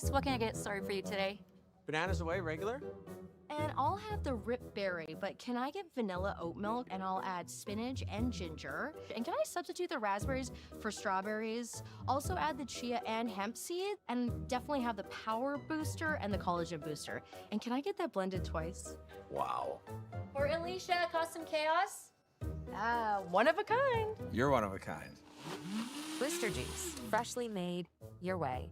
guys, what can I get started for you today? Bananas away, regular? And I'll have the rip berry, but can I get vanilla oat milk and I'll add spinach and ginger? And can I substitute the raspberries for strawberries? Also add the chia and hemp seed, and definitely have the power booster and the collagen booster. And can I get that blended twice? Wow. For Alicia, custom chaos? One of a kind. You're one of a kind. Booster juice, freshly made, your way.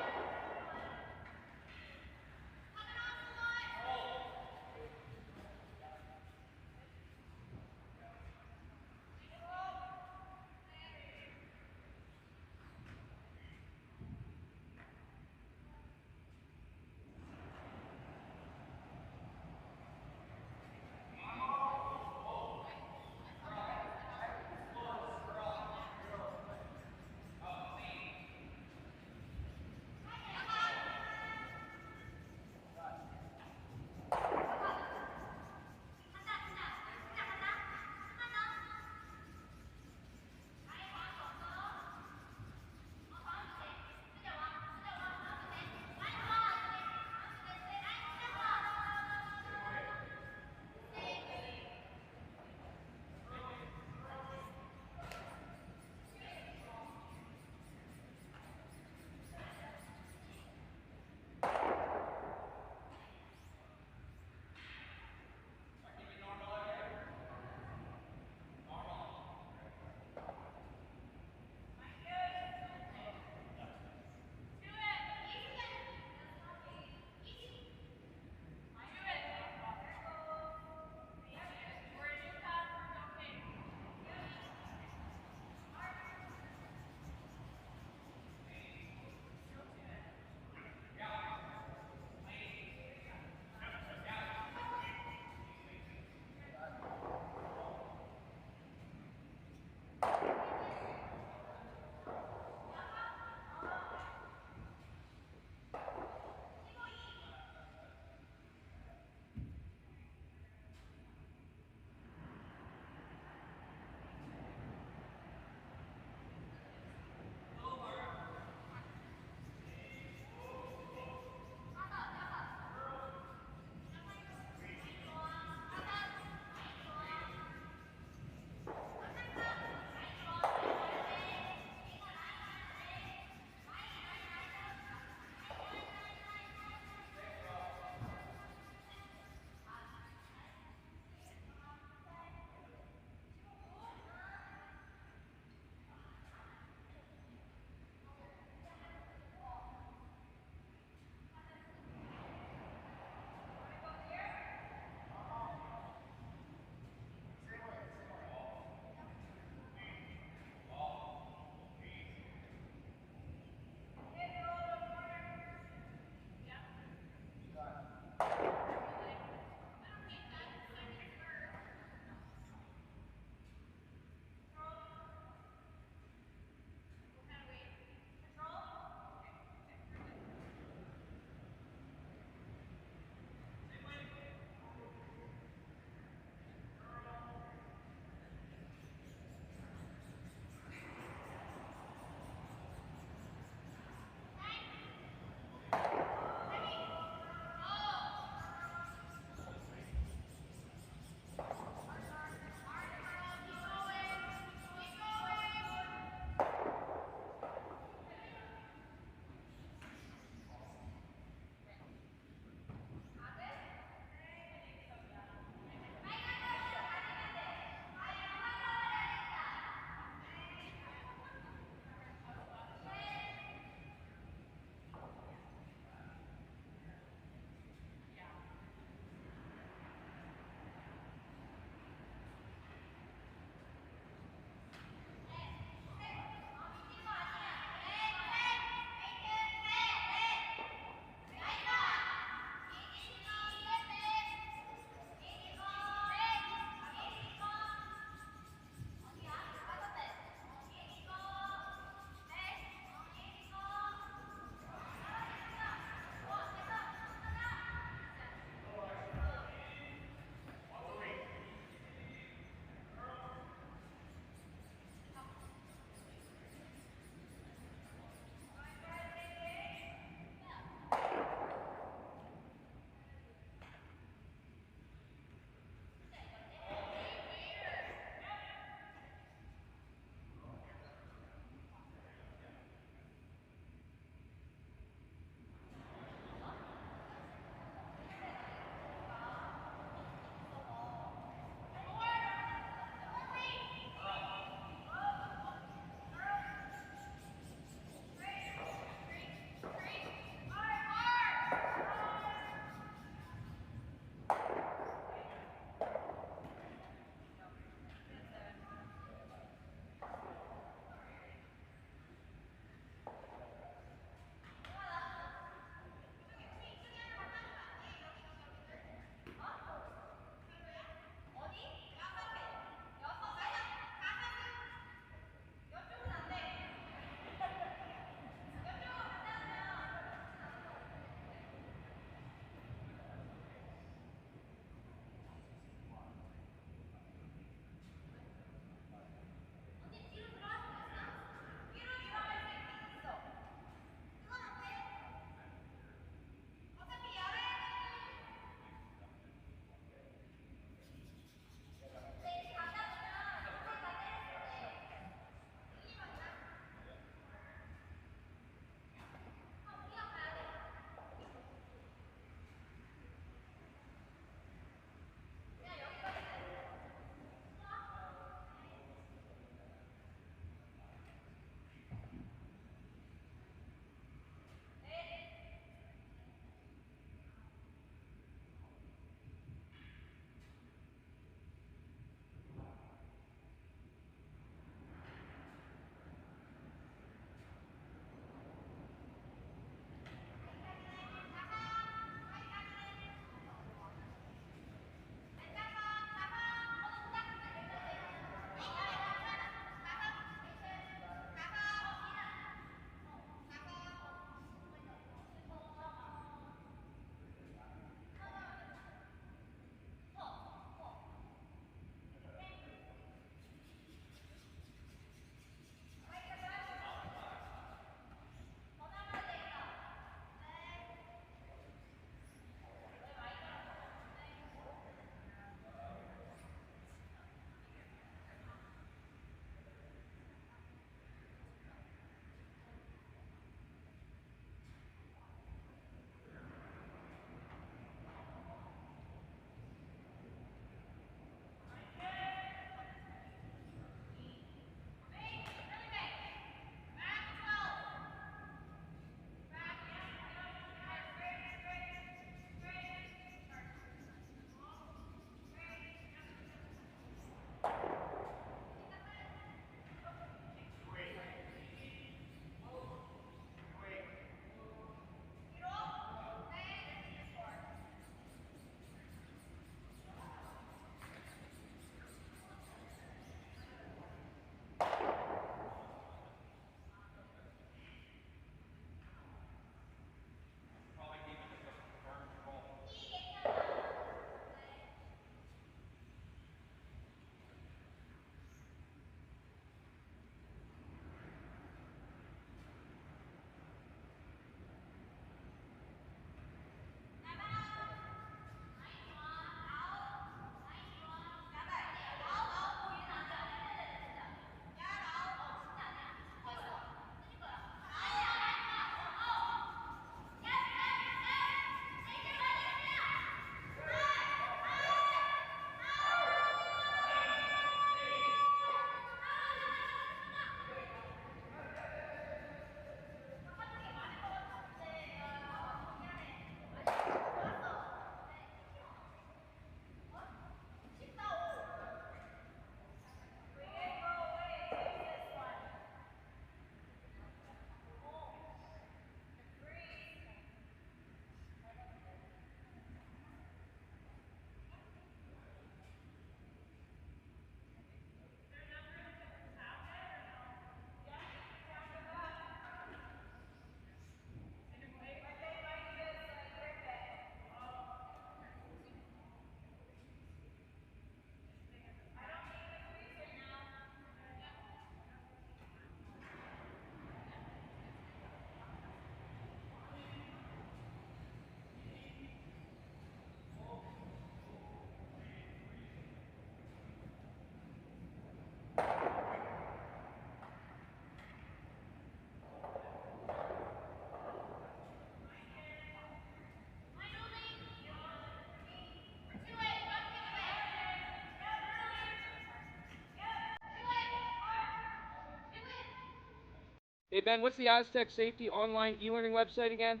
Hey Ben, what's the Aztec Safety online e-learning website again?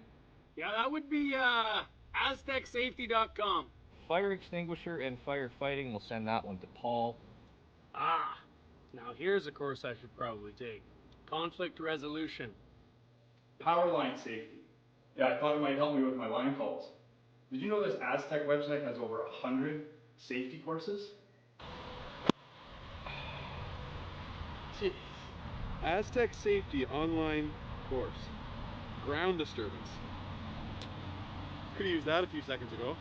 Yeah, that would be aztecsafety.com. Fire extinguisher and firefighting, we'll send that one to Paul. Ah, now here's a course I should probably take. Conflict resolution. Power line safety. Yeah, I thought it might help me with my line calls. Did you know this Aztec website has over 100 safety courses? Jeez. Aztec Safety online course. Ground disturbance. Could have used that a few seconds ago.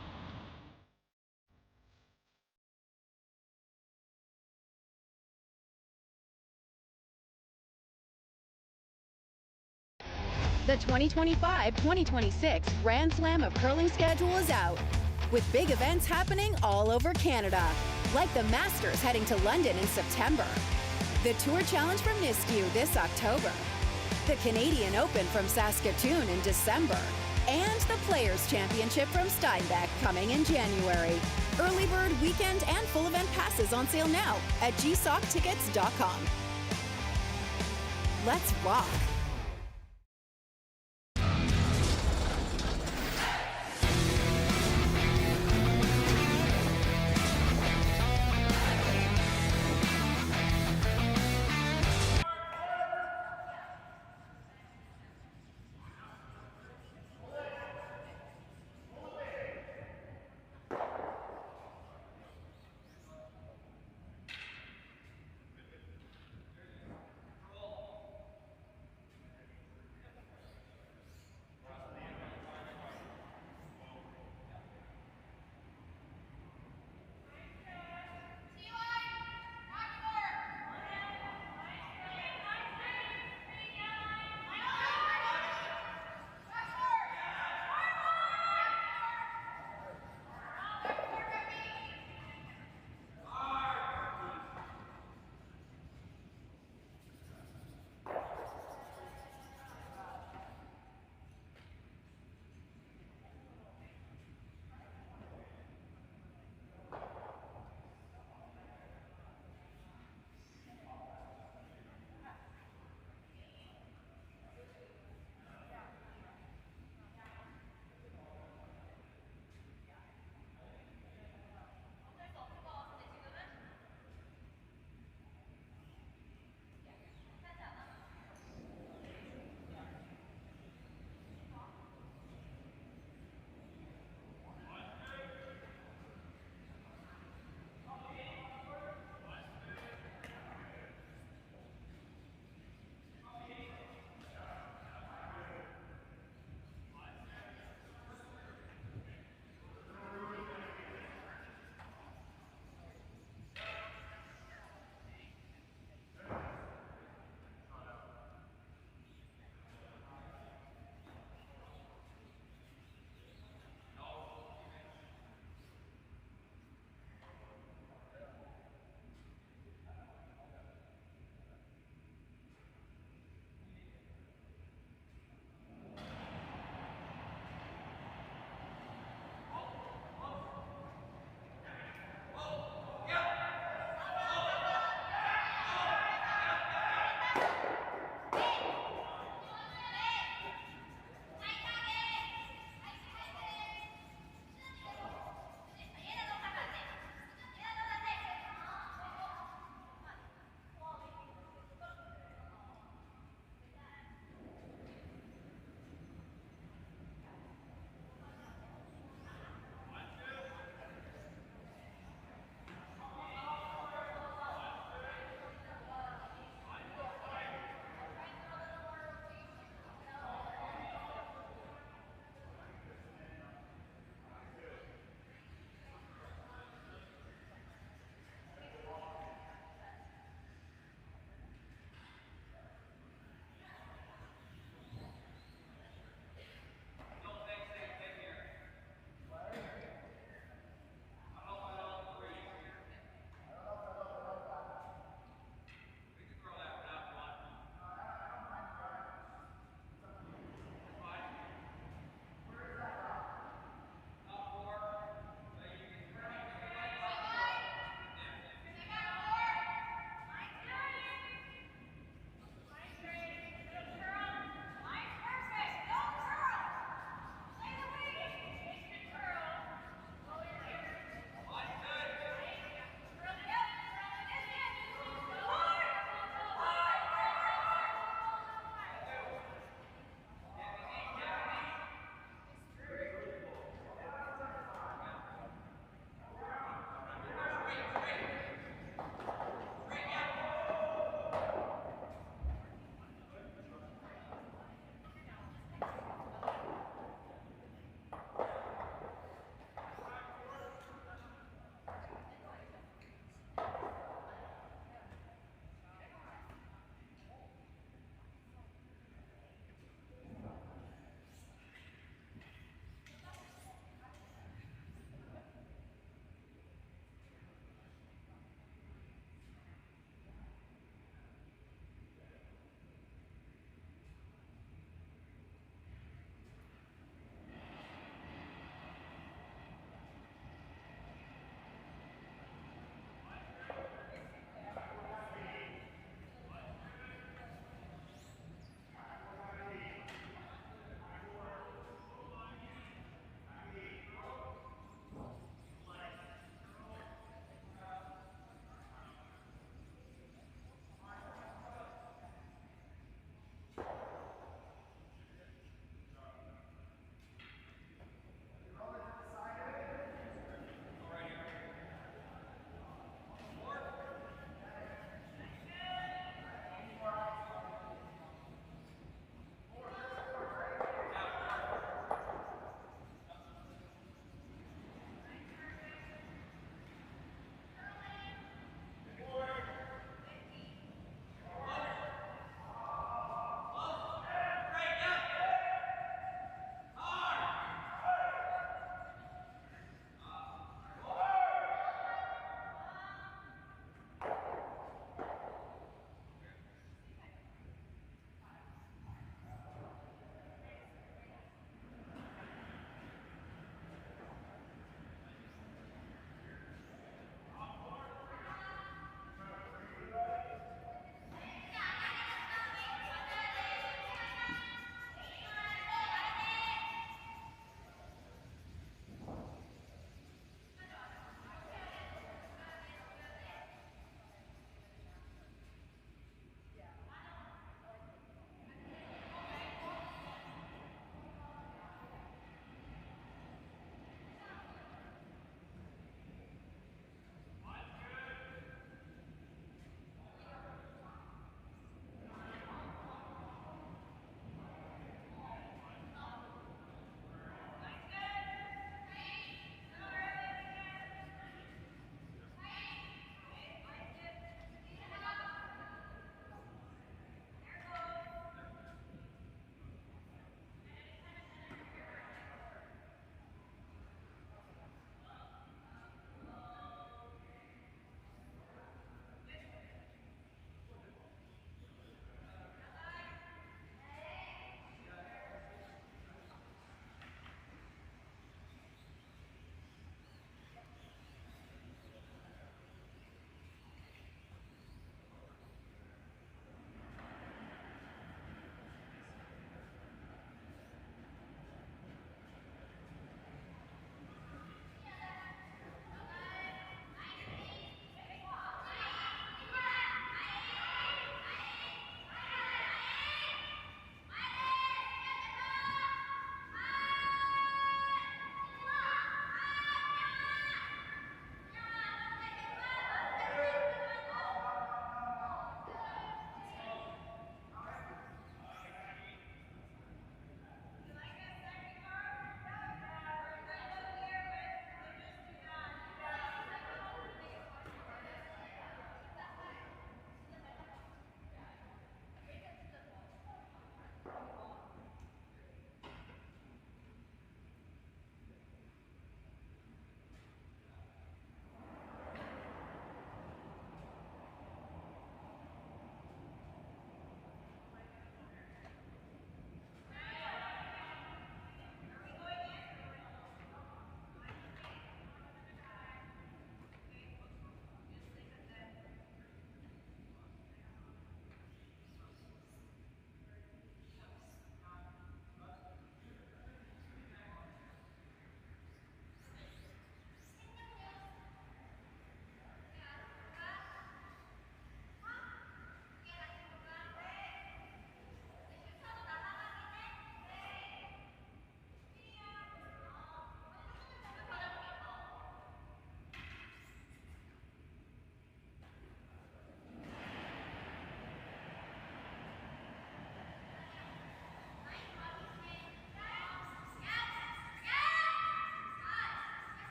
The 2025-2026 Grand Slam of Curling schedule is out, with big events happening all over Canada, like the Masters heading to London in September, the Tour Challenge from Nisku this October, the Canadian Open from Saskatoon in December, and the Players' Championship from Steinbeck coming in January. Early bird weekend and full event passes on sale now at gsoctickets.com. Let's rock!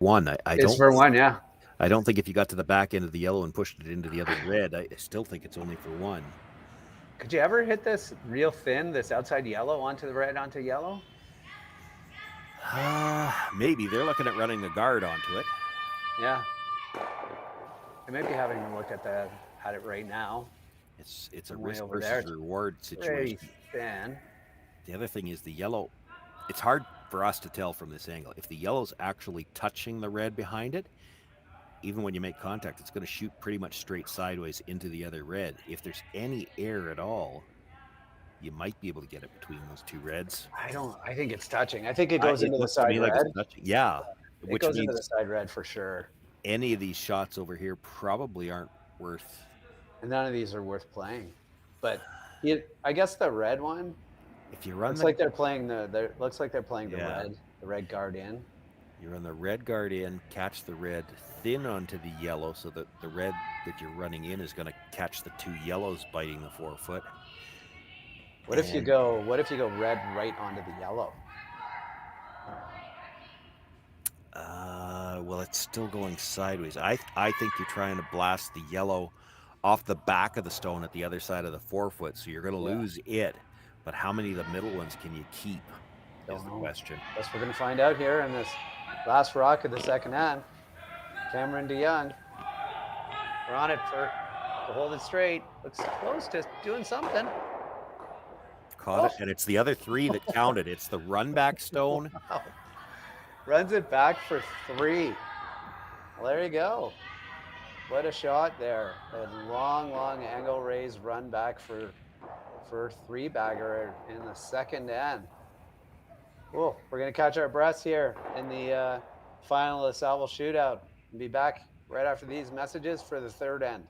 one. I It's don't. for one, yeah. I don't think if you got to the back end of the yellow and pushed it into the other red, I still think it's only for one. Could you ever hit this real thin, this outside yellow onto the red onto yellow? Maybe they're looking at running the guard onto it. Yeah. I might be having a look at it right now. It's a risk versus reward situation. Very thin. The other thing is the yellow. It's hard for us to tell from this angle. If the yellow's actually touching the red behind it, even when you make contact, it's going to shoot pretty much straight sideways into the other red. If there's any air at all, you might be able to get it between those two reds. I think it's touching. I think it goes into the side red. Yeah. It goes into the side red for sure. Any of these shots over here probably aren't worth. And none of these are worth playing. But I guess the red one, if you run looks like they're playing the red guard in. You run the red guard in, catch the red thin onto the yellow so that the red that you're running in is going to catch the two yellows biting the 4 foot. What if you go red right onto the yellow? Well, it's still going sideways. I think you're trying to blast the yellow off the back of the stone at the other side of the 4 foot, so you're going to lose it. But how many of the middle ones can you keep? Is the question. Guess we're going to find out here in this last rock of the second hand. Cameron DeYoung. We're on it to hold it straight. Looks close to doing something. Caught it, and it's the other 3 that counted. It's the run back stone. Wow. Runs it back for 3. Well, there you go. What a shot there. A long angle raise run back for 3-bagger in the second end. Cool. We're going to catch our breaths here in the final of the Saville Shootout. We'll be back right after these messages for the third end.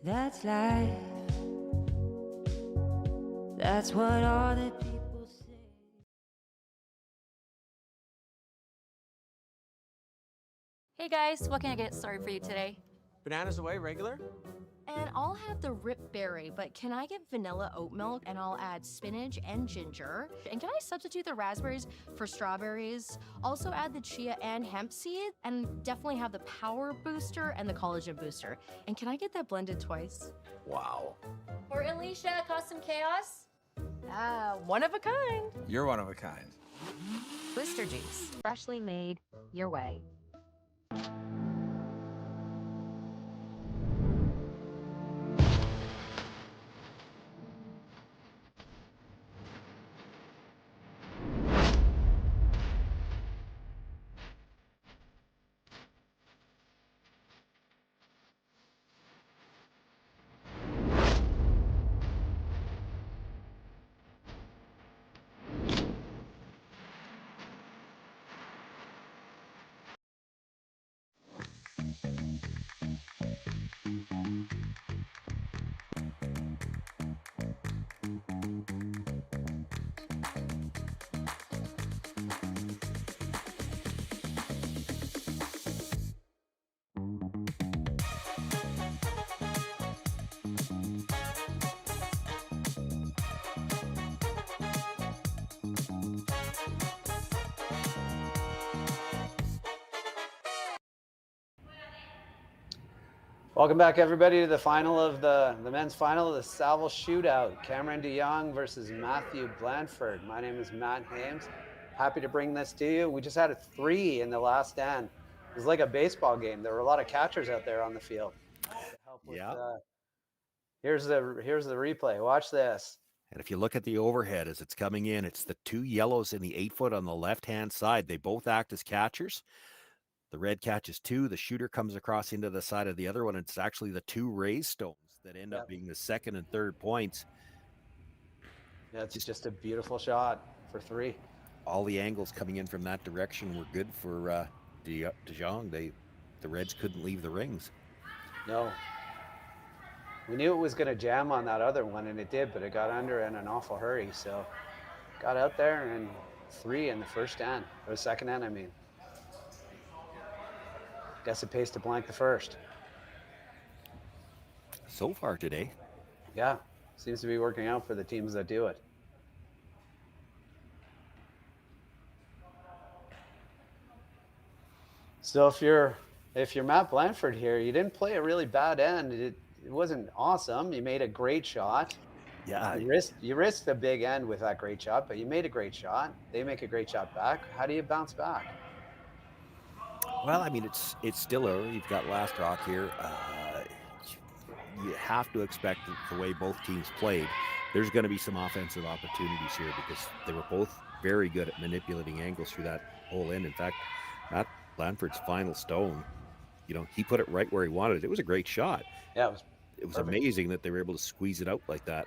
That's life. That's what all the people say. Hey guys, what can I get started for you today? Bananas away, regular? And I'll have the rip berry, but can I get vanilla oat milk and I'll add spinach and ginger? And can I substitute the raspberries for strawberries? Also add the chia and hemp seed, and definitely have the power booster and the collagen booster. And can I get that blended twice? Wow. For Alicia, Custom Chaos? One of a kind. You're one of a kind. Booster juice, freshly made your way. Welcome back, everybody, to the final of the men's final of the Saville Shootout. Cameron DeYoung versus Matthew Blandford. My name is Matt Hames. Happy to bring this to you. We just had a 3 in the last end. It was like a baseball game. There were a lot of catchers out there on the field. Here's the replay. Watch this. And if you look at the overhead as it's coming in, it's the 2 yellows in the 8 foot on the left-hand side. They both act as catchers. The red catches 2. The shooter comes across into the side of the other one. It's actually the 2 raised stones that end up being the second and third points. Yeah, it's just a beautiful shot for 3. All the angles coming in from that direction were good for De Jong. The Reds couldn't leave the rings. No. We knew it was going to jam on that other one, and it did, but it got under in an awful hurry. So got out there and 3 in the first end, or the second end, I mean. Guess it pays to blank the first. so far today. Yeah, seems to be working out for the teams that do it. So if you're Matt Blandford here, you didn't play a really bad end. It wasn't awesome. You made a great shot. Yeah. You risked a big end with that great shot, but you made a great shot. They make a great shot back. How do you bounce back? Well, I mean, it's still early. You've got last rock here. You have to expect that the way both teams played, there's going to be some offensive opportunities here because they were both very good at manipulating angles through that whole end. In fact, Matt Blandford's final stone, he put it right where he wanted it. It was a great shot. Yeah, it was perfect. Amazing that they were able to squeeze it out like that.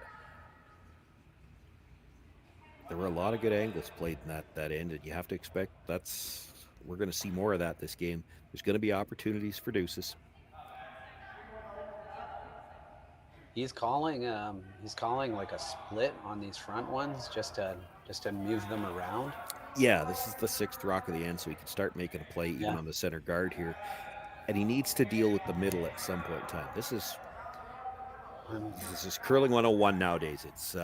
There were a lot of good angles played in that end, and you have to expect we're going to see more of that this game. There's going to be opportunities for deuces. He's calling like a split on these front ones just to move them around. Yeah, this is the 6th rock of the end, so he can start making a play even on the center guard here. And he needs to deal with the middle at some point in time. This is curling 101 nowadays. It's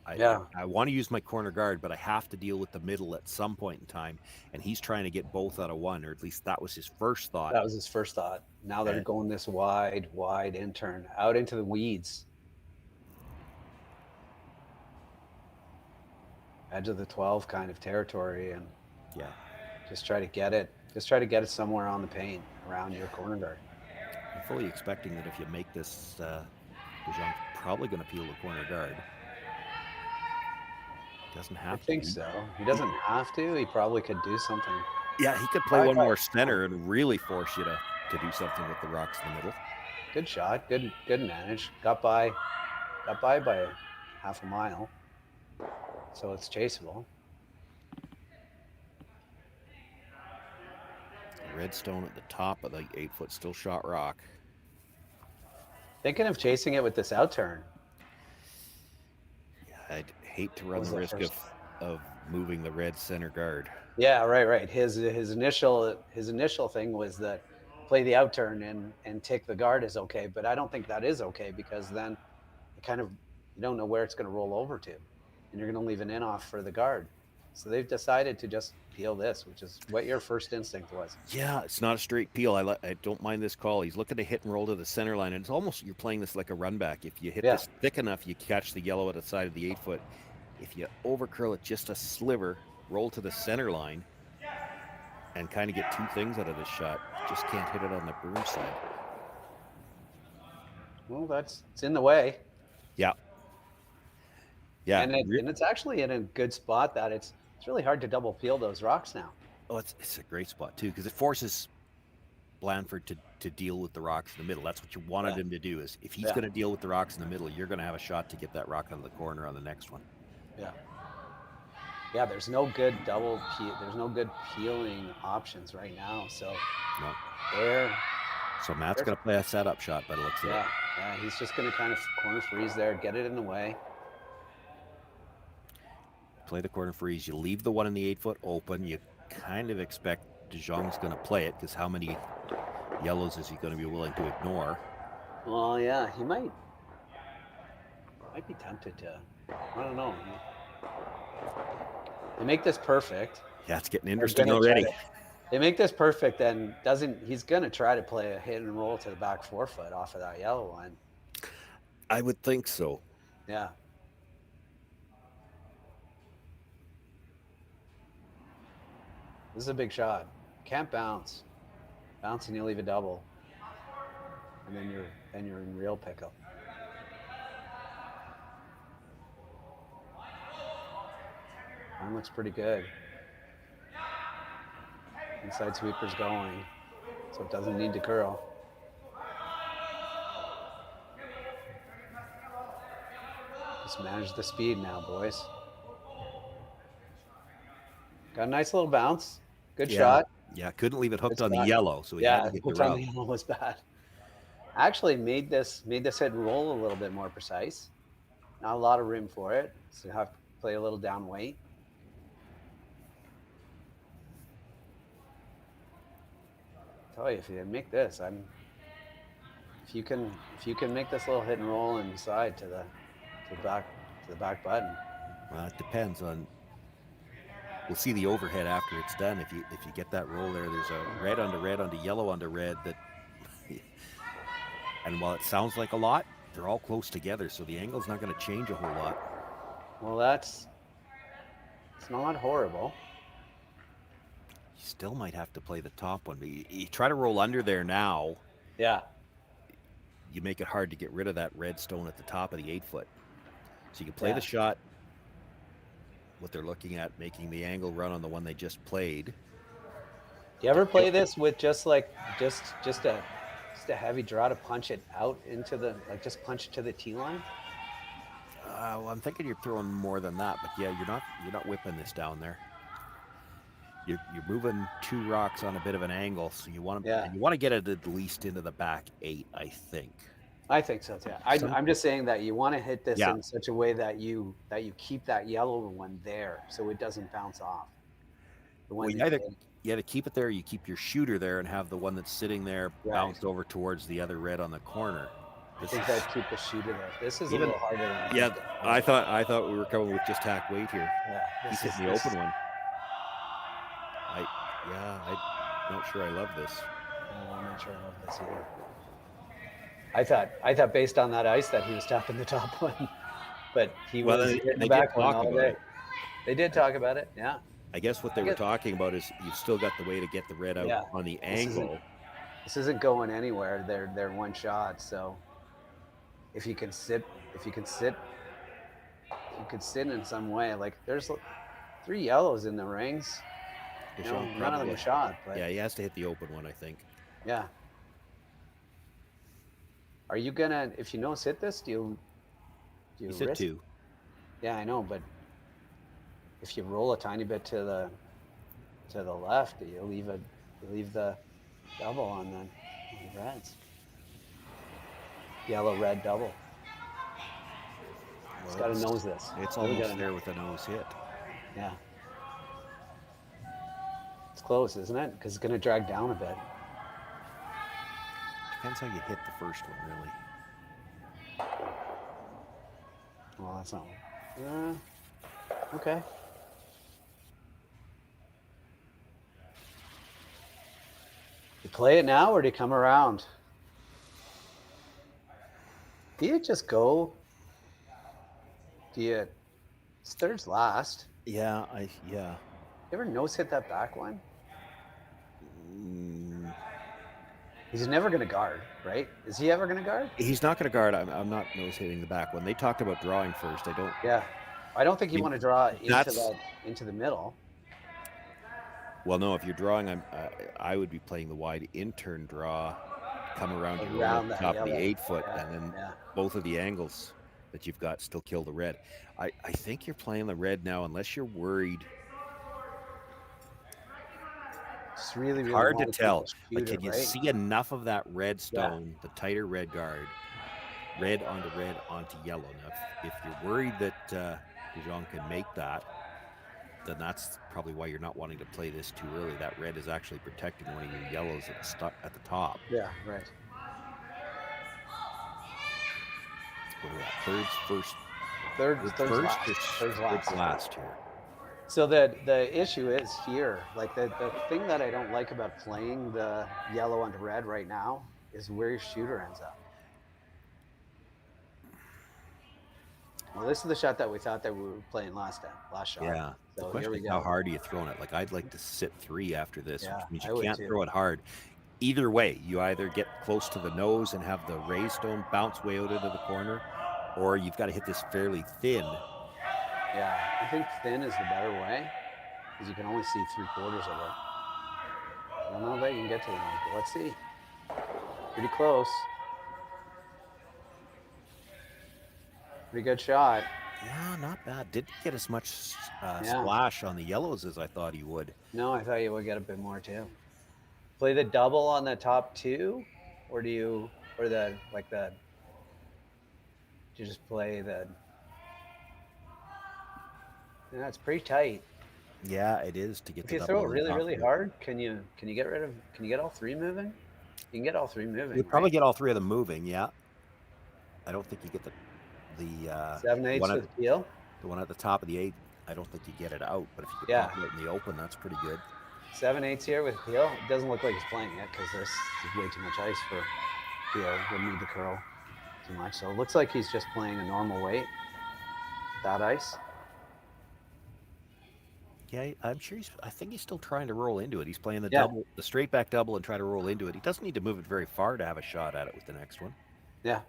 I want to use my corner guard, but I have to deal with the middle at some point in time. And he's trying to get both out of one, or at least that was his first thought. That was his first thought. Now they're going this wide intern out into the weeds. Edge of the 12 kind of territory, and just try to get it. Just try to get it somewhere on the paint around your corner guard. I'm fully expecting that if you make this, Jong's probably going to peel the corner guard. Doesn't have to. I think so. He doesn't have to. He probably could do something. Yeah, he could play one more center and really force you to do something with the rocks in the middle. Good shot. Good manage. Got by half a mile. So it's chaseable. Redstone at the top of the 8-foot still shot rock. Thinking of chasing it with this outturn. Yeah, I'd hate to run the risk of moving the red center guard. Yeah, right. His initial thing was that play the outturn and take the guard is okay, but I don't think that is okay because then you don't know where it's going to roll over to, and you're going to leave an in off for the guard. So they've decided to just peel this, which is what your first instinct was. Yeah, it's not a straight peel. I don't mind this call. He's looking to hit and roll to the center line, and it's almost you're playing this like a run back. If you hit this thick enough, you catch the yellow at the side of the 8-foot. If you overcurl it just a sliver, roll to the center line, and kind of get two things out of this shot, just can't hit it on the broom side. Well, it's in the way. Yeah. Yeah. And it's actually in a good spot that it's really hard to double peel those rocks now. Oh, it's a great spot too, because it forces Blandford to deal with the rocks in the middle. That's what you wanted him to do. Is if he's going to deal with the rocks in the middle, you're going to have a shot to get that rock out of the corner on the next one. Yeah, there's no good there's no good peeling options right now. So So Matt's going to play a setup shot, but it looks like. Yeah, he's just going to kind of corner freeze there, get it in the way. Play the corner freeze. You leave the one in the 8-foot open. You kind of expect Jong's going to play it because how many yellows is he going to be willing to ignore? Well, yeah, he might be tempted to. I don't know. They make this perfect. Yeah, it's getting interesting already. They make this perfect, and he's going to try to play a hit and roll to the back 4-foot off of that yellow line. I would think so. Yeah. This is a big shot. Can't bounce. Bounce and you leave a double. And then you're in real pickle. That looks pretty good. Inside sweeper's going, so it doesn't need to curl. Just manage the speed now, boys. Got a nice little bounce. Good shot. Yeah, couldn't leave it hooked on the yellow, so he had to get hooked the on the yellow was bad. Actually made this hit and roll a little bit more precise. Not a lot of room for it, so you have to play a little down weight. Tell you, if you make this, if if you can make this little hit and roll inside to the back button. Well, it depends on. We'll see the overhead after it's done. If you get that roll there, there's a red onto yellow onto red that. And while it sounds like a lot, they're all close together, so the angle's not going to change a whole lot. Well, it's not horrible. You still might have to play the top one. But you try to roll under there now. Yeah. You make it hard to get rid of that red stone at the top of the 8-foot. So you can play the shot. What they're looking at, making the angle run on the one they just played. Do you ever play this with just a heavy draw to punch it out into the just punch it to the tee line? Well, I'm thinking you're throwing more than that, but yeah, you're not whipping this down there. You're moving 2 rocks on a bit of an angle, so you want to get it at least into the back 8, I think. I think so too. I'm just saying that you want to hit this in such a way that you keep that yellow one there, so it doesn't bounce off. You either keep it there, or you keep your shooter there, and have the one that's sitting there bounced over towards the other red on the corner. I think I'd keep the shooter there. This is a little harder than I thought we were coming with just hack weight here. Yeah, he's hitting the open one. I'm not sure I love this. No, I'm not sure I love this either. I thought based on that ice that he was tapping the top one, but he was hitting the back one all day. They did talk about it, yeah. I guess what they were talking about is you've still got the way to get the red out on the angle. This isn't going anywhere. They're one shot, so if you can sit in some way. Like there's 3 yellows in the rings. None of them are shot. But yeah, he has to hit the open one, I think. Yeah. Are you gonna, if you nose hit this, do you He's hit 2. Yeah, I know, but if you roll a tiny bit to the left, you leave the double on the reds. Yellow red double. Well, it's got to nose this. It's almost there with a nose hit. Yeah. It's close, isn't it? Because it's going to drag down a bit. Depends how you hit the first one, really. Well, that's not. Okay. You play it now, or do you come around? Do you just go? It's third's last. Yeah, You ever nose hit that back one? He's never going to guard, right? Is he ever going to guard? He's not going to guard. I'm not nose hitting the back one. They talked about drawing first. I don't. Yeah, I don't think you want to draw into the middle. Well, no. If you're drawing, I would be playing the wide in-turn draw, come around the top of the 8-foot, and then both of the angles that you've got still kill the red. I think you're playing the red now, unless you're worried. It's really hard to tell. But can you see enough of that red stone, the tighter red guard, red onto yellow? Now, if you're worried that Jong can make that, then that's probably why you're not wanting to play this too early. That red is actually protecting one of your yellows at the top. Yeah, right. What are we at? Third's last here. So the issue is here, like the thing that I don't like about playing the yellow onto red right now is where your shooter ends up. Well, this is the shot that we thought that we were playing last shot. Yeah. So the question is how hard are you throwing it? Like, I'd like to sit 3 after this, which means you can't throw it hard. Either way, you either get close to the nose and have the raised stone bounce way out into the corner, or you've got to hit this fairly thin. Yeah, I think thin is the better way, because you can only see 3/4 of it. I don't know that you can get to the nose, but let's see. Pretty close. Pretty good shot. Yeah, not bad. Didn't get as much splash on the yellows as I thought he would. No, I thought you would get a bit more too. Play the double on the top 2, or do you, or do you just play the? Yeah, it's pretty tight. Yeah, it is to get. If you throw it really hard, can you get all 3 moving? You can get all three moving. You probably right? get all three of them moving. Yeah. I don't think you get the 7/8 one with peel. the one at the top of the 8. I don't think you get it out, but if you could Yeah. pop it out in the open, that's pretty good. 7/8 here with peel. It doesn't look like he's playing it because there's way too much ice for peel. Wouldn't need the curl too much. So it looks like he's just playing a normal weight. That ice. Yeah, I'm sure I think he's still trying to roll into it. He's playing the Yeah. double, the straight back double, and try to roll into it. He doesn't need to move it very far to have a shot at it with the next one. Yeah.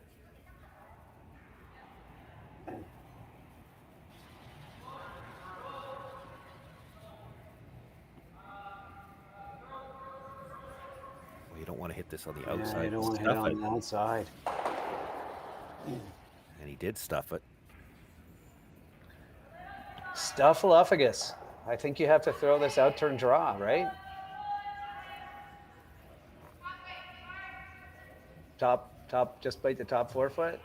Well, you don't want to hit this on the Yeah, outside. you don't want to hit it on the outside. And he did stuff it. Stuffaluffagus. I think you have to throw this out turn draw, right? Top, just bite the top forefoot.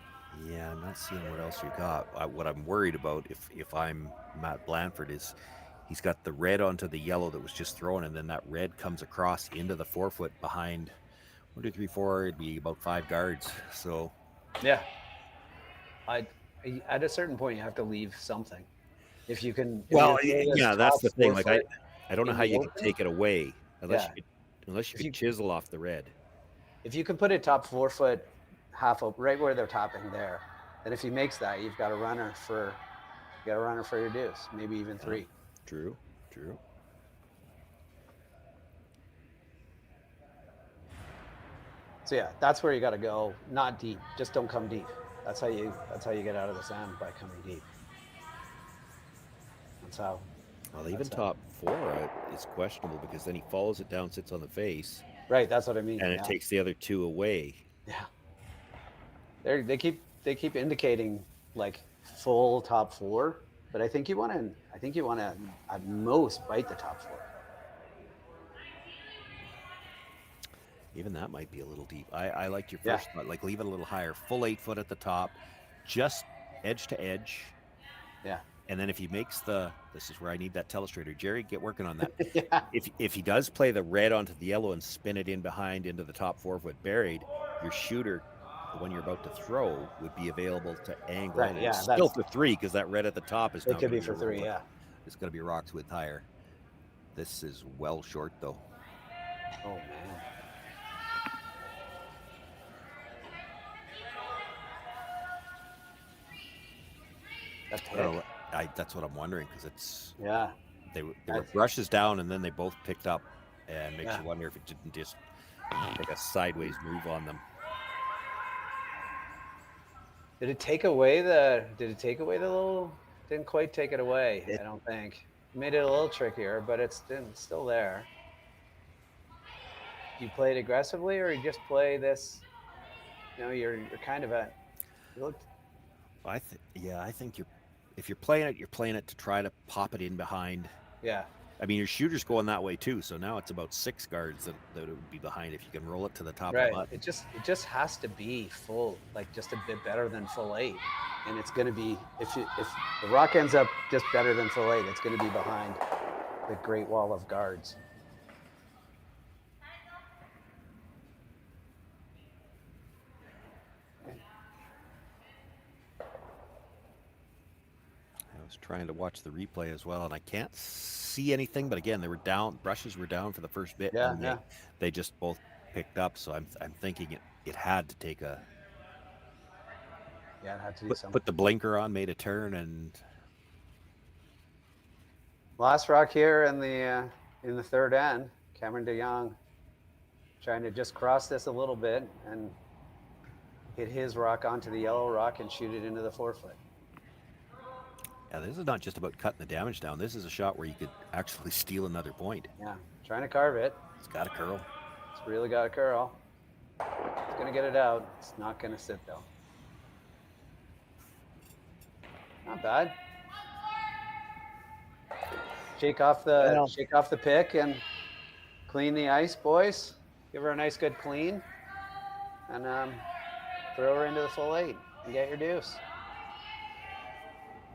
Yeah, I'm not seeing what else you got. What I'm worried about, if I'm Matt Blandford, is he's got the red onto the yellow that was just thrown, and then that red comes across into the forefoot behind 1, 2, 3, 4. It'd be about 5 guards. So Yeah. At a certain point, you have to leave something. If you can. well, if you throw this yeah, that's top the thing. Like forefoot I don't know in how the you can open, take it away unless Yeah. you could chisel off the red. If you can put it top forefoot, half open, right where they're topping there, then if he makes that, you've got a runner for your deuce, maybe even 3. True. So yeah, that's where you got to go. Not deep. Just don't come deep. That's how you get out of the sand, by coming deep. That's how. Well, even top 4 is questionable because then he follows it down, sits on the face. Right, that's what I mean. And it takes the other 2 away. Yeah. They keep indicating like full top 4, but I think you want to at most bite the top 4. Even that might be a little deep. I like your first one. Like leave it a little higher. Full 8 foot at the top, just edge to edge. Yeah. And then if he makes this is where I need that telestrator. Jerry, get working on that. Yeah. If he does play the red onto the yellow and spin it in behind into the top 4 foot buried, your shooter, the one you're about to throw, would be available to angle Right, in. yeah, It's still for 3 because that red at the top is It not could gonna be for a 3, roll. yeah. It's going to be rocks with higher. This is well short though. Oh man. That pick. Well, that's what I'm wondering because it's they were brushes down and then they both picked up, and makes you wonder if it didn't just take a sideways move on them. Did it take away the little? Didn't quite take it away. I don't think. Made it a little trickier, but it's still there. You play it aggressively, or you just play this? You know, you're kind of at. You looked. I think if you're playing it to try to pop it in behind. Yeah. I mean, your shooter's going that way too, so now it's about 6 guards that it would be behind if you can roll it to the top Right. of the button. It just has to be full, like just a bit better than full 8, and it's going to be if the rock ends up just better than full 8, it's going to be behind the great wall of guards. I was trying to watch the replay as well, and I can't see anything. But again, they were down. Brushes were down for the first bit, and they just both picked up. So I'm thinking it had to take a. Yeah, it had to do something. Put the blinker on, made a turn, and. Last rock here in the third end, Cameron DeYoung trying to just cross this a little bit and hit his rock onto the yellow rock and shoot it into the 4 foot. Yeah, this is not just about cutting the damage down. This is a shot where you could actually steal another point. Yeah, trying to carve it. It's got a curl. It's really got a curl. It's going to get it out. It's not going to sit, though. Not bad. Shake off the pick and clean the ice, boys. Give her a nice good clean. And throw her into the full 8 and get your deuce.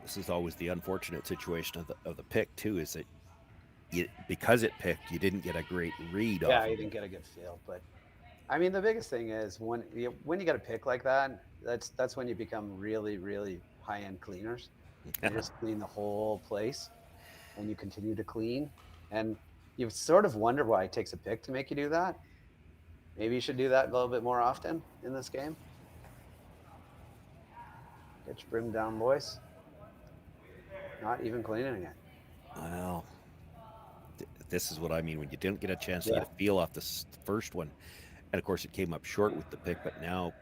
This is always the unfortunate situation of the pick too, is that because it picked, you didn't get a great read. Yeah, off you of didn't it. get a good feel, but I mean, the biggest thing is when you get a pick like that, that's when you become really, really high-end cleaners. You just clean the whole place, and you continue to clean. And you sort of wonder why it takes a pick to make you do that. Maybe you should do that a little bit more often in this game. Get your brim down, boys. Not even cleaning it. Well, this is what I mean when you didn't get a chance to get a feel off the first one. And of course, it came up short with the pick, but now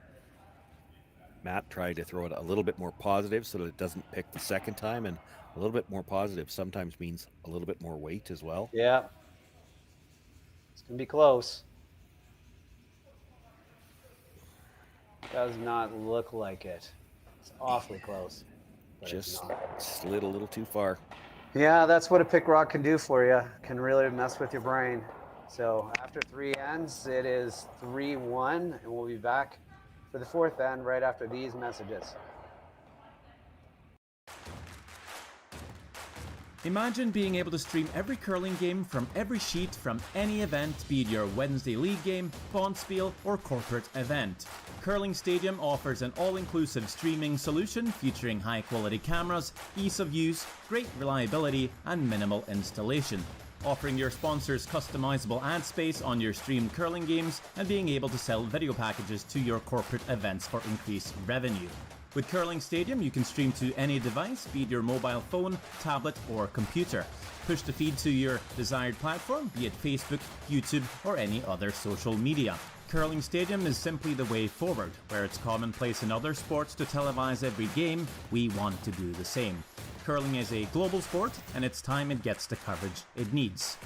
Matt tried to throw it a little bit more positive so that it doesn't pick the second time. And a little bit more positive sometimes means a little bit more weight as well. Yeah. It's going to be close. Does not look like it. It's awfully close. Just slid a little too far. Yeah, that's what a pick rock can do for you. Can really mess with your brain. So after 3 ends, it is 3-1, and we'll be back for the 4th end right after these messages. Imagine being able to stream every curling game from every sheet from any event, be it your Wednesday league game, bonspiel, or corporate event. Curling Stadium offers an all-inclusive streaming solution featuring high-quality cameras, ease of use, great reliability, and minimal installation. Offering your sponsors customizable ad space on your streamed curling games and being able to sell video packages to your corporate events for increased revenue. With Curling Stadium, you can stream to any device, be it your mobile phone, tablet, or computer. Push the feed to your desired platform, be it Facebook, YouTube, or any other social media. Curling Stadium is simply the way forward. Where it's commonplace in other sports to televise every game, we want to do the same. Curling is a global sport, and it's time it gets the coverage it needs.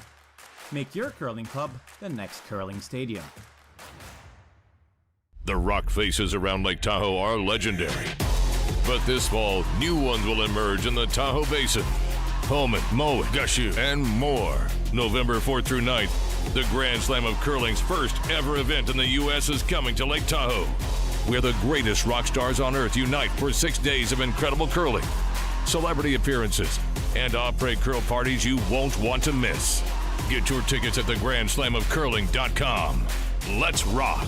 Make your curling club the next Curling Stadium. The rock faces around Lake Tahoe are legendary. But this fall, new ones will emerge in the Tahoe Basin. Pullman, Mowat, Gushue, and more. November 4th through 9th, the Grand Slam of Curling's first ever event in the U.S. is coming to Lake Tahoe, where the greatest rock stars on earth unite for 6 days of incredible curling, celebrity appearances, and après curl parties you won't want to miss. Get your tickets at theGrandSlamOfCurling.com. Let's rock.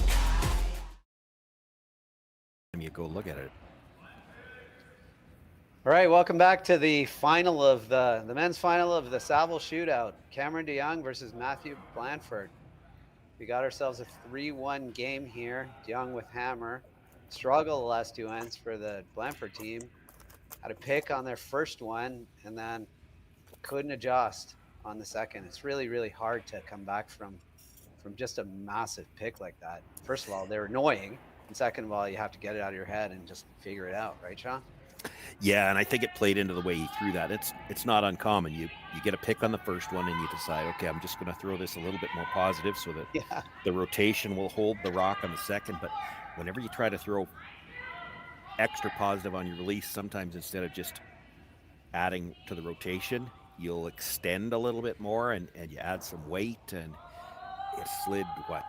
You go look at it. All right, welcome back to the final of the men's final of the Saville Shootout. Cameron DeYoung versus Matthew Blandford. We got ourselves a 3-1 game here. DeYoung with hammer. Struggle the last 2 ends for the Blandford team. Had a pick on their first one and then couldn't adjust on the second. It's really, really hard to come back from just a massive pick like that. First of all, they're annoying. And second of all, you have to get it out of your head and just figure it out, right, Sean? Yeah, and I think it played into the way he threw that. It's not uncommon. You get a pick on the first one and you decide, okay, I'm just going to throw this a little bit more positive so that the rotation will hold the rock on the second. But whenever you try to throw extra positive on your release, sometimes instead of just adding to the rotation, you'll extend a little bit more and you add some weight, and it slid,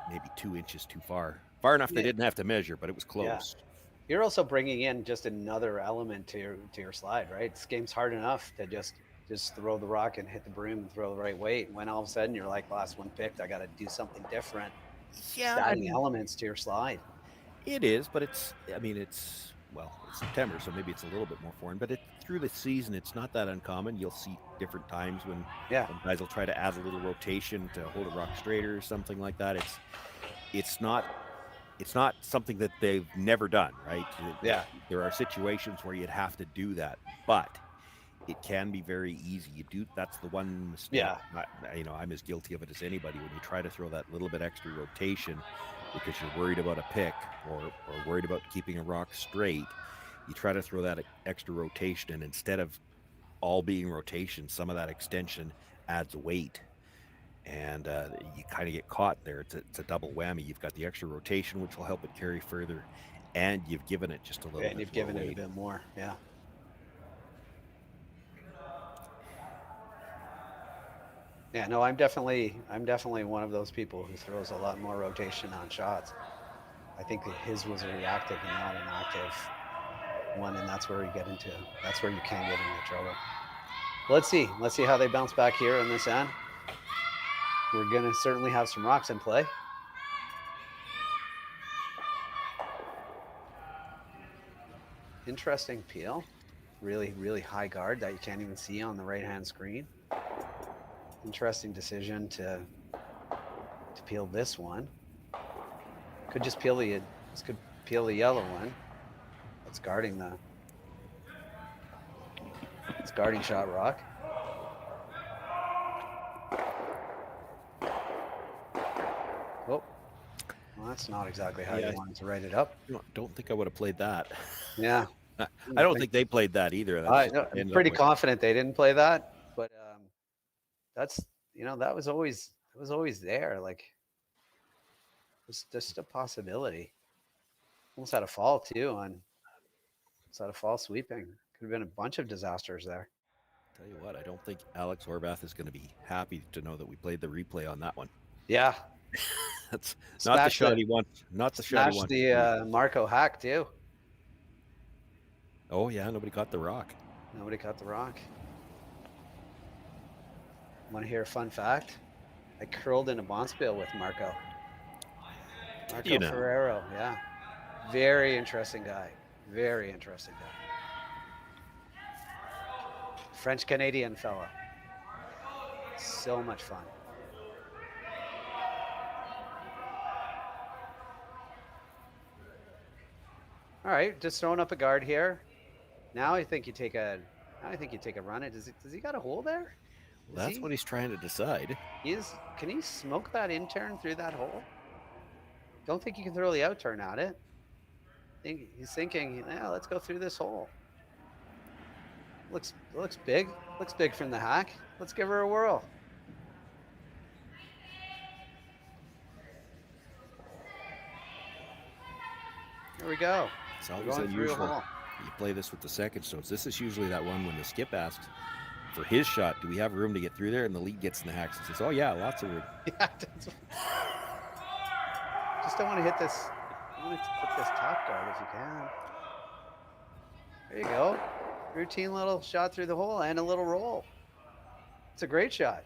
maybe 2 inches too far. Far enough they didn't have to measure, but it was close. Yeah. You're also bringing in just another element to your slide, right? This game's hard enough to just throw the rock and hit the broom and throw the right weight. When all of a sudden you're like, last one picked, I got to do something different. Yeah, adding elements to your slide. It is, but it's September, so maybe it's a little bit more foreign. But through the season, it's not that uncommon. You'll see different times when guys will try to add a little rotation to hold a rock straighter or something like that. It's not something that they've never done, right? Yeah. There are situations where you'd have to do that, but it can be very easy. That's the one mistake. Yeah. I'm as guilty of it as anybody. When you try to throw that little bit extra rotation because you're worried about a pick or worried about keeping a rock straight, you try to throw that extra rotation, and instead of all being rotation, some of that extension adds weight. And you kind of get caught there. It's a double whammy. You've got the extra rotation, which will help it carry further, and you've given it just a little bit. And you've given it a bit more, yeah. Yeah, no, I'm definitely one of those people who throws a lot more rotation on shots. I think that his was a reactive and not an active one, and that's where you can get into trouble. Let's see how they bounce back here in this end. We're going to certainly have some rocks in play. Interesting peel. Really, really high guard that you can't even see on the right-hand screen. Interesting decision to peel this one. Could just peel the yellow one. That's guarding it's guarding shot rock. Oh, well, that's not exactly how you wanted to write it up. Don't think I would have played that. Yeah. I don't think they played that either. I'm pretty confident they didn't play that, but that's that was always there. Like, it's just a possibility. Almost had a fall too on. Almost had a fall sweeping. Could have been a bunch of disasters there. Tell you what, I don't think Alex Horvath is going to be happy to know that we played the replay on that one. Yeah. That's not the shot he wants. Not the shot he wants. The Marco hack too. Oh yeah, nobody caught the rock. Nobody caught the rock. Want to hear a fun fact? I curled in a bonspiel with Marco. Marco Ferrero, yeah. Very interesting guy. Very interesting guy. French-Canadian fella. So much fun. All right, just throwing up a guard here. Now I think you take a run. Does he got a hole there? Well, that's what he's trying to decide. Can he smoke that in-turn through that hole? Don't think you can throw the out-turn at it. He's thinking, yeah, let's go through this hole. Looks big. Looks big from the hack. Let's give her a whirl. Here we go. It's always unusual. You play this with the second stones. This is usually that one when the skip asks for his shot, do we have room to get through there? And the lead gets in the hacks and says, oh yeah, lots of room. Yeah, just don't want to hit this. I want to put this top guard if you can. There you go. Routine little shot through the hole and a little roll. It's a great shot.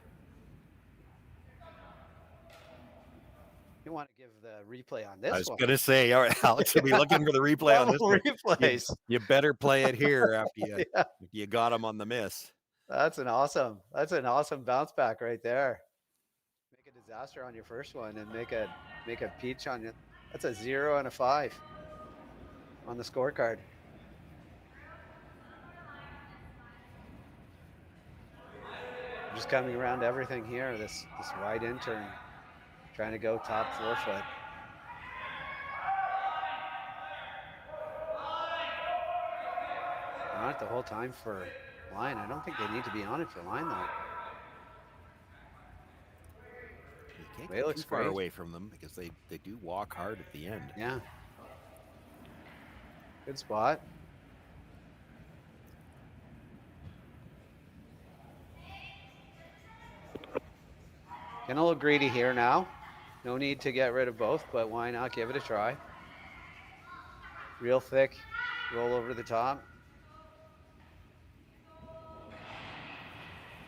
You want to give the replay on this one. I was going to say, all right, Alex will be looking for the replay on this one. Replays. You better play it here after you got him on the miss. That's an awesome bounce back right there. Make a disaster on your first one and make a peach on you. That's a 0 and a 5 on the scorecard. Just coming around everything here. This wide in-turn, trying to go top 4 foot. On it the whole time for line. I don't think they need to be on it for line though. You can't get too far away from them because they do walk hard at the end. Yeah. Good spot. Getting a little greedy here now. No need to get rid of both, but why not give it a try? Real thick, roll over the top.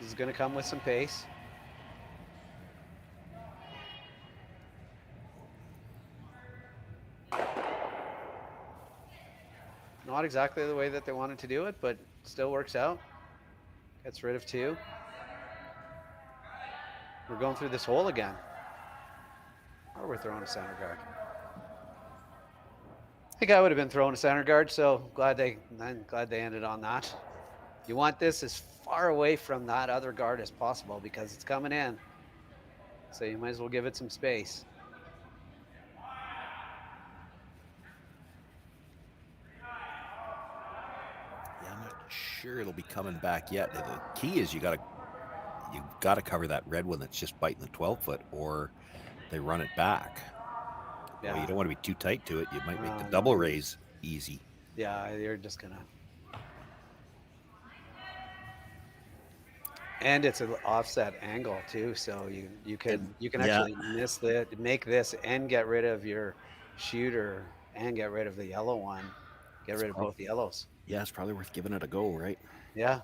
This is going to come with some pace. Not exactly the way that they wanted to do it, but still works out. Gets rid of 2. We're going through this hole again. Or we're throwing a center guard. I think I would have been throwing a center guard, so glad they ended on that. You want this as far away from that other guard as possible because it's coming in. So you might as well give it some space. Yeah, I'm not sure it'll be coming back yet. The key is you got to cover that red one that's just biting the 12 foot, or they run it back. Yeah. Well, you don't want to be too tight to it. You might make the double raise easy. Yeah, you're just gonna. And it's an offset angle too, so you can actually make this and get rid of your shooter and get rid of the yellow one. Get rid of both the yellows. Yeah, it's probably worth giving it a go, right? Yeah.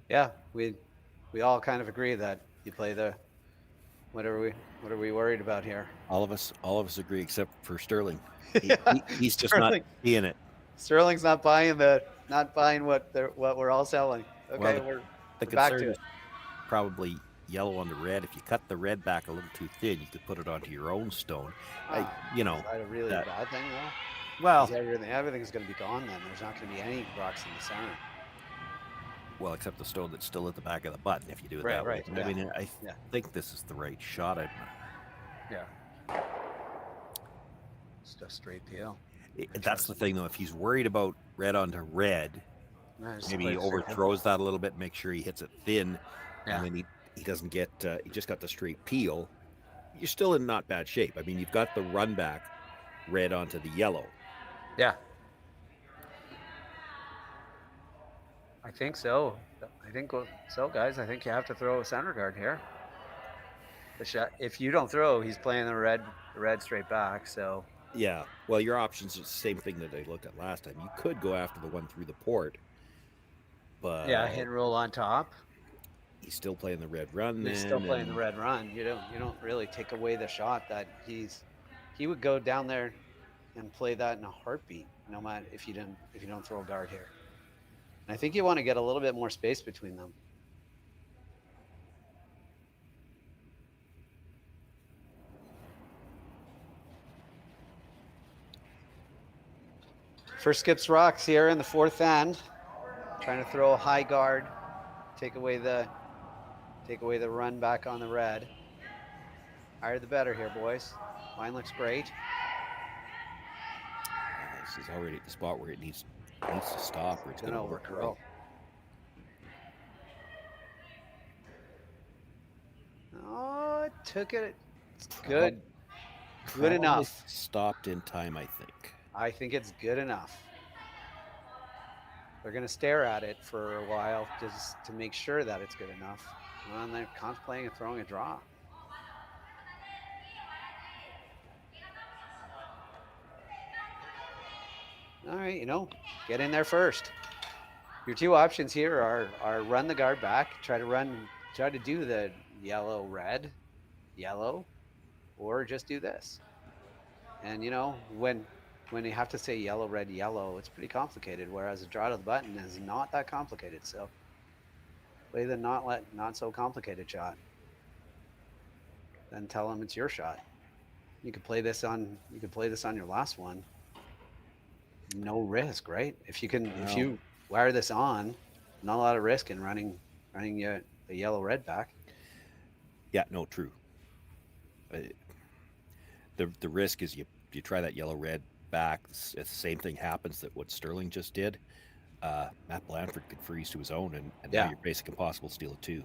Yeah, we all kind of agree that you play the what are we worried about here? All of us agree except for Sterling. He's just not Sterling. seeing it. Sterling's not buying what we're all selling. Okay, Well, we're the back concern to is it. probably yellow on the red. If you cut the red back a little too thin, you could put it onto your own stone. You know, Is that a really that- bad thing though? well, 'Cause everything's going to be gone then. There's not going to be any rocks in the center. well, except the stone that's still at the back of the button. If you do it Right, that way, right, I mean, I yeah. think this is the right shot. Yeah. It's just straight peel. That's the thing, though. If he's worried about red onto red, No, just maybe play he it straight peel. overthrows that a little bit, make sure he hits it thin, Yeah. and then he doesn't get. He just got the straight peel. You're still in not bad shape. I mean, you've got the run back red onto the yellow. Yeah. I think so. I think so, guys. I think you have to throw a center guard here. The shot. If you don't throw, he's playing the red straight back. So Yeah. Well, your options are the same thing that I looked at last time. You could go after the one through the port, but yeah, hit and roll on top. he's still playing the red run. He's still playing the red run. You don't really take away the shot that he would go down there and play that in a heartbeat, no matter if you don't throw a guard here. And I think you want to get a little bit more space between them. First skips rocks here in the fourth end. Trying to throw a high guard, take away the run back on the red. Higher the better here, boys. Line looks great. This is already at the spot where it needs to stop, or it's going to overcurl. Oh, it took it. It's good. Good enough. Stopped in time, I think. I think it's good enough. They're going to stare at it for a while just to make sure that it's good enough. And they're contemplating and throwing a draw. All right, get in there first. Your two options here are run the guard back, try to do the yellow, red, yellow, or just do this. And when you have to say yellow, red, yellow, it's pretty complicated, whereas a draw to the button is not that complicated. So play the not so complicated shot. Then tell them it's your shot. You could play this on your last one. No risk, right? If you wire this on, not a lot of risk in running the yellow red back. Yeah, no, true. The risk is you try that yellow red back. The same thing happens that what Sterling just did. Matt Blandford could freeze to his own, and now you're basically impossible to steal it too.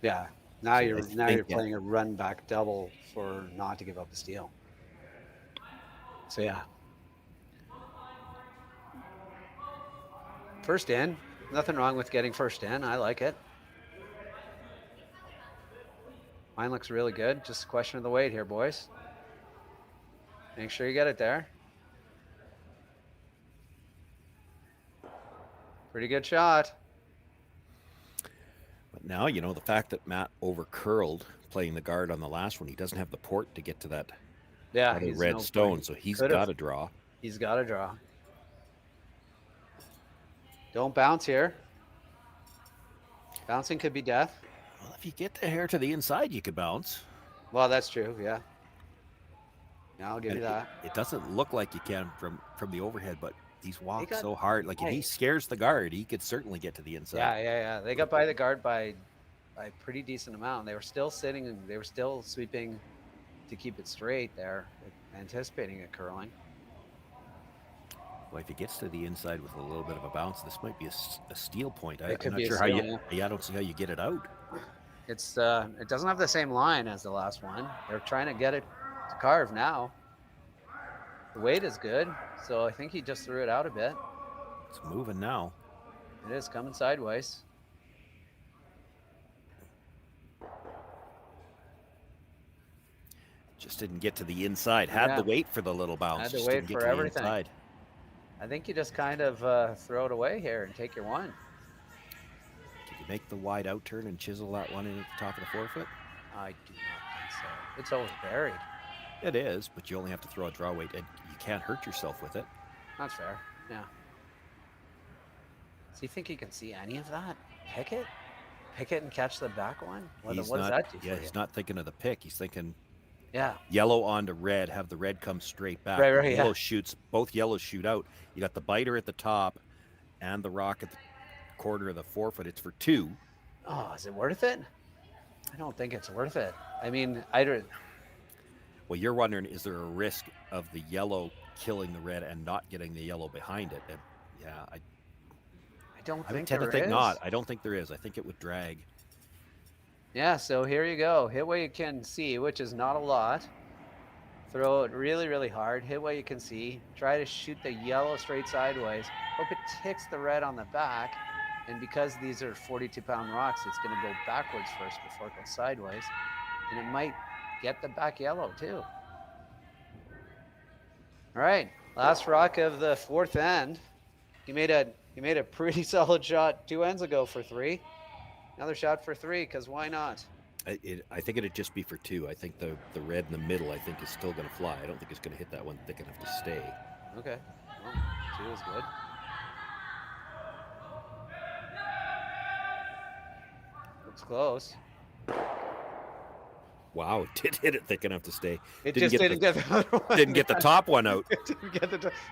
Yeah. Now you're playing a run back double for not to give up a steal. So yeah. First in. Nothing wrong with getting first in. I like it. Mine looks really good. Just a question of the weight here, boys. Make sure you get it there. Pretty good shot. But now, the fact that Matt overcurled playing the guard on the last one, he doesn't have the port to get to that red stone, so he's got to draw. He's got to draw. Don't bounce here. Bouncing could be death. Well, if you get the hair to the inside, you could bounce. Well, that's true, yeah. Yeah, I'll give you that. It doesn't look like you can from the overhead, but he's walked so hard. Like, if he scares the guard, he could certainly get to the inside. Yeah. They got by the guard by a pretty decent amount. They were still sitting and they were still sweeping to keep it straight there, anticipating it curling. Well, if he gets to the inside with a little bit of a bounce, this might be a steal point. I'm It could not be a sure steal, I don't see how you get it out. It doesn't have the same line as the last one. They're trying to get it to carve now. The weight is good, so I think he just threw it out a bit. It's moving now. It is coming sideways. Just didn't get to the inside. Had the weight for the little bounce. Had to just wait didn't get for to the everything. inside. I think you just kind of throw it away here and take your one. You can make the wide out turn and chisel that one in at the top of the forefoot? I do not think so. It's over buried. It is, but you only have to throw a draw weight, and you can't hurt yourself with it. That's fair. Yeah. So you think you can see any of that? Pick it? Pick it and catch the back one? What does that do for Yeah, you? he's not thinking of the pick. He's thinking Yeah. yellow onto red, have the red come straight back. Right, The yellow yeah. shoots, both yellows shoot out. You got the biter at the top and the rock at the quarter of the forefoot. It's for 2. Oh, is it worth it? I don't think it's worth it. I mean, Well, you're wondering, is there a risk of the yellow killing the red and not getting the yellow behind it? And yeah, I don't would think tend to there think is. not. I don't think there is. I think it would drag. Yeah, so here you go. Hit what you can see, which is not a lot. Throw it really, really hard. Hit what you can see. Try to shoot the yellow straight sideways. Hope it ticks the red on the back. And because these are 42-pound rocks, it's going to go backwards first before it goes sideways. And it might get the back yellow too. All right, last rock of the 4th end. He made a pretty solid shot 2 ends ago for 3. Another shot for 3, because why not? I think it'd just be for 2. I think the red in the middle, I think, is still going to fly. I don't think it's going to hit that one thick enough to stay. Okay, well, 2 is good. Looks close. Wow, it did hit it thick enough to stay. It didn't get the other one. Didn't get the top one out.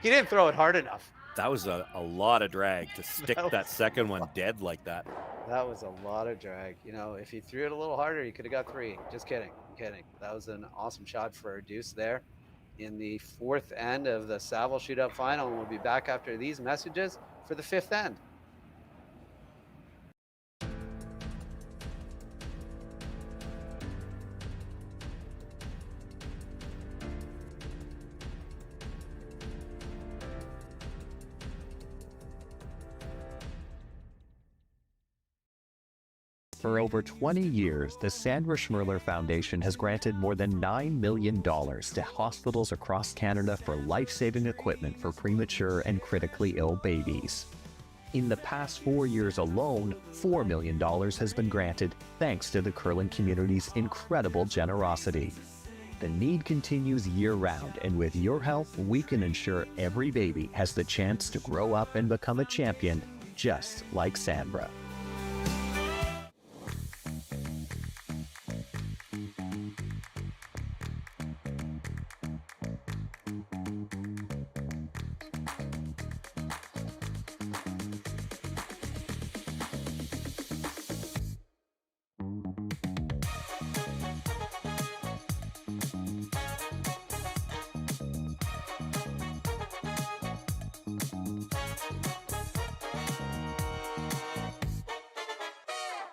He didn't throw it hard enough. That was a lot of drag to stick that second one dead like that. That was a lot of drag. You know, if you threw it a little harder, you could have got 3. Just kidding. I'm kidding. That was an awesome shot for Deuce there in the 4th end of the Saville Shootout final. And we'll be back after these messages for the 5th end. For over 20 years, the Sandra Schmirler Foundation has granted more than $9 million to hospitals across Canada for life-saving equipment for premature and critically ill babies. In the past 4 years alone, $4 million has been granted thanks to the curling community's incredible generosity. The need continues year-round, and with your help, we can ensure every baby has the chance to grow up and become a champion, just like Sandra.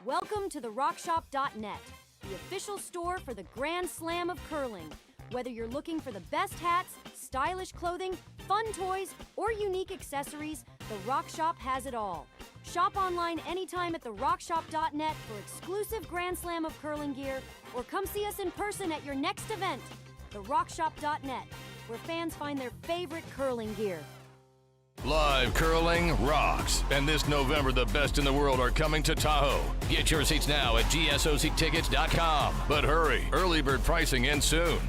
Welcome to therockshop.net, the official store for the Grand Slam of curling. Whether you're looking for the best hats, stylish clothing, fun toys, or unique accessories, The Rock Shop has it all. Shop online anytime at therockshop.net for exclusive Grand Slam of curling gear, or come see us in person at your next event. therockshop.net, where fans find their favorite curling gear. Live curling rocks. And this November, the best in the world are coming to Tahoe. Get your seats now at gsoctickets.com. But hurry, early bird pricing ends soon.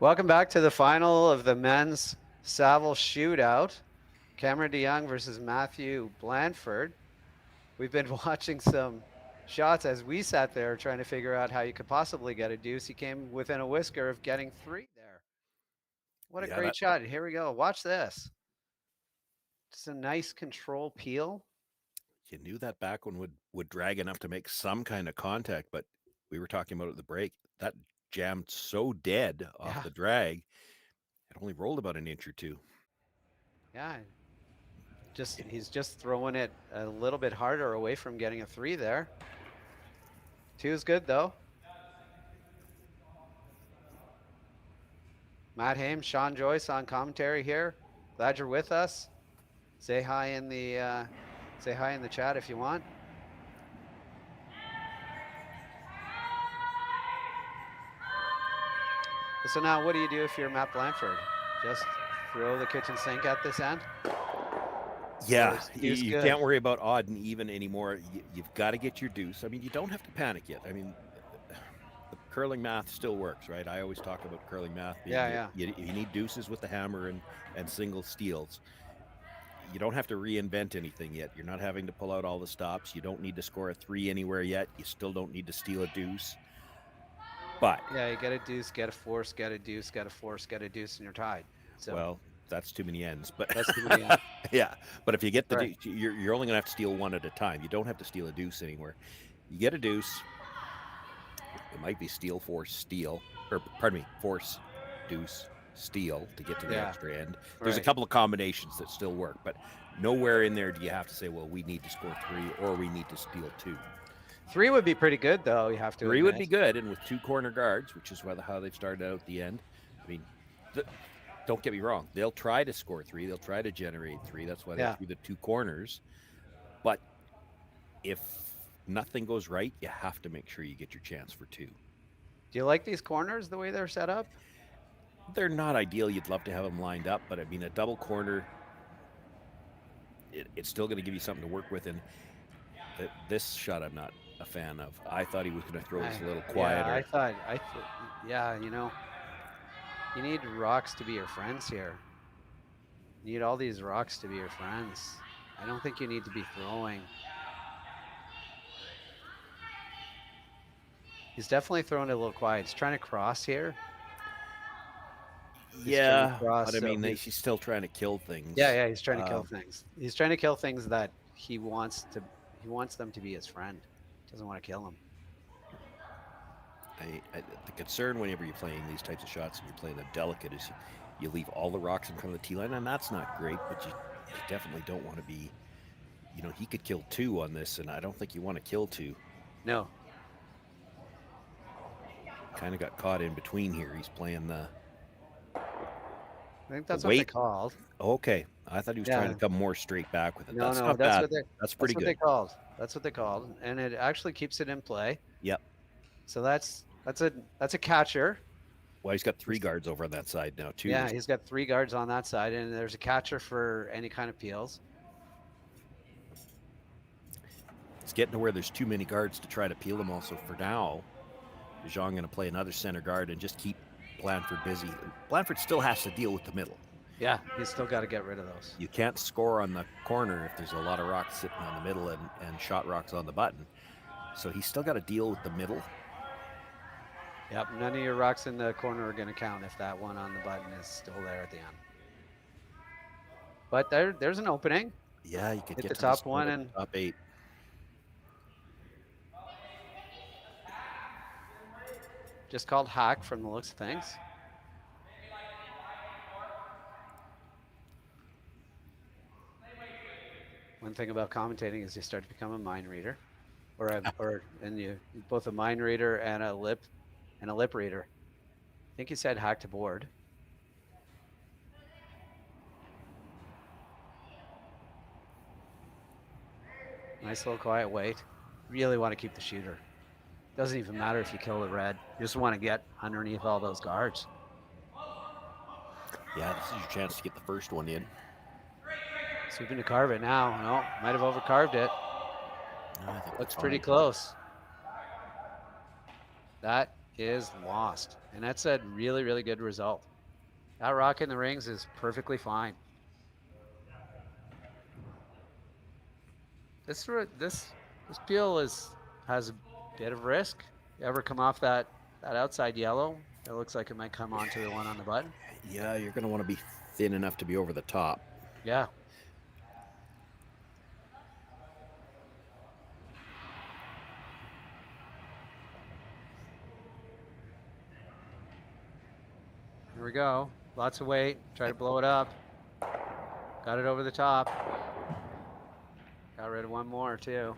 Welcome back to the final of the men's Saville Shootout. Cameron DeYoung versus Matthew Blandford. We've been watching some shots as we sat there trying to figure out how you could possibly get a deuce. He came within a whisker of getting 3 there. What a great shot. Here we go. Watch this. Just a nice control peel. You knew that back one would drag enough to make some kind of contact, but we were talking about it at the break. That jammed so dead off the drag, it only rolled about an inch or 2. Yeah. He's just throwing it a little bit harder away from getting a 3 there. 2 is good though. Matt Hames, Sean Joyce on commentary here. Glad you're with us. Say hi in the chat if you want. So now, what do you do if you're Matt Blandford? Just throw the kitchen sink at this end? Yeah, Deuce you good? can't worry about odd and even anymore. You've got to get your deuce. I mean, you don't have to panic yet. I mean, the curling math still works, right? I always talk about curling math being Yeah, you need deuces with the hammer and single steals. You don't have to reinvent anything yet. You're not having to pull out all the stops. You don't need to score a 3 anywhere yet. You still don't need to steal a deuce. But yeah. You get a deuce, get a force, get a deuce, get a force, get a deuce, and you're tied. So well, that's too many ends. But that's too many ends. yeah. But if you get the Right. deuce, you're only gonna have to steal one at a time. You don't have to steal a deuce anywhere. You get a deuce. It might be steal, force, steal, or pardon me, force, deuce, steal to get to the extra end. There's a Right. couple of combinations that still work, but nowhere in there do you have to say, well, we need to score 3 or we need to steal 2. 3 would be pretty good, though. You have to. 3 would be admit. good, and with 2 corner guards, which is how they've started out at the end. I mean, don't get me wrong. They'll try to score 3. They'll try to generate 3. That's why they threw the 2 corners. But if nothing goes right, you have to make sure you get your chance for 2. Do you like these corners the way they're set up? They're not ideal. You'd love to have them lined up, but I mean, a double corner, it's still going to give you something to work with. And this shot, I'm not a fan of. I thought he was going to throw this a little quieter. Yeah, you know, you need rocks to be your friends here. You need all these rocks to be your friends. I don't think you need to be throwing. He's definitely throwing it a little quiet. He's trying to cross here. Yeah, cross, but I so mean, he's- she's still trying to kill things. Yeah, he's trying to kill things. He's trying to kill things that he wants them to be his friend. Doesn't want to kill them. The concern whenever you're playing these types of shots and you're playing them delicate is you leave all the rocks in front of the tee line, and that's not great, but you definitely don't want to be, you know, he could kill 2 on this, and I don't think you want to kill 2. No. Kind of got caught in between here. He's playing the I think that's what they called. Okay, I thought he was trying to come more straight back with it. No, That's no, not that's bad. what they. That's pretty That's what good. they called. That's what they called, and it actually keeps it in play. Yep. So that's a catcher. Well, he's got 3 guards over on that side now too. Yeah, he's got 3 guards on that side, and there's a catcher for any kind of peels. It's getting to where there's too many guards to try to peel them. Also, for now, Jong going to play another center guard and just keep Blandford busy. Blandford still has to deal with the middle. Yeah, he's still got to get rid of those. You can't score on the corner if there's a lot of rocks sitting on the middle and shot rocks on the button. So he's still got to deal with the middle. Yep, none of your rocks in the corner are going to count if that one on the button is still there at the end. But there's an opening. Yeah, you could hit get the to top one and top 8. just called hack from the looks of things. One thing about commentating is you start to become a mind reader, and you both a mind reader and a lip reader. I think you said hack to board. Nice little quiet wait. Really want to keep the shooter. Doesn't even matter if you kill the red. You just want to get underneath all those guards. Yeah, this is your chance to get the first one in. Sweeping to carve it now. No, might have overcarved it. No, I think Looks that's pretty fine. close. That is lost. And that's a really, really good result. That rock in the rings is perfectly fine. This peel has a bit of risk. You ever come off that outside yellow? It looks like it might come onto the one on the button. Yeah, you're going to want to be thin enough to be over the top. Yeah. Here we go. Lots of weight. Try to blow it up. Got it over the top. Got rid of one more too.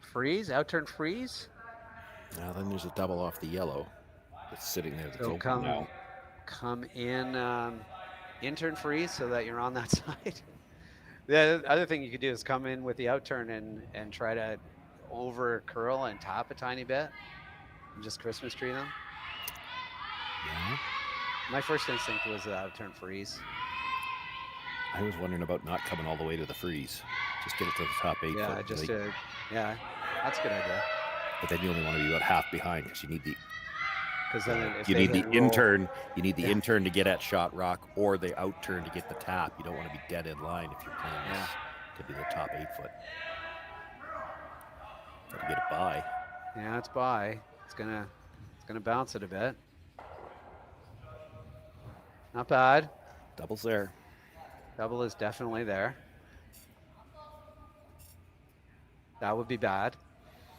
Freeze, outturn freeze. Now then there's a double off the yellow that's sitting there that's So open now. come in, intern freeze so that you're on that side. The other thing you could do is come in with the outturn and try to over curl and top a tiny bit and just Christmas tree them. Yeah. My first instinct was the outturn freeze. I was wondering about not coming all the way to the freeze. Just get it to the top 8 Yeah, foot. just yeah, that's a good idea. But then you only want to be about half behind because you need the then if you they need hit the and roll- intern. You need the intern to get at shot rock or the out turn to get the tap. You don't want to be dead in line if you're playing this to be the top 8 foot. Got to get it by. Yeah, it's by. It's gonna bounce it a bit. Not bad. Double's there. Double is definitely there. That would be bad.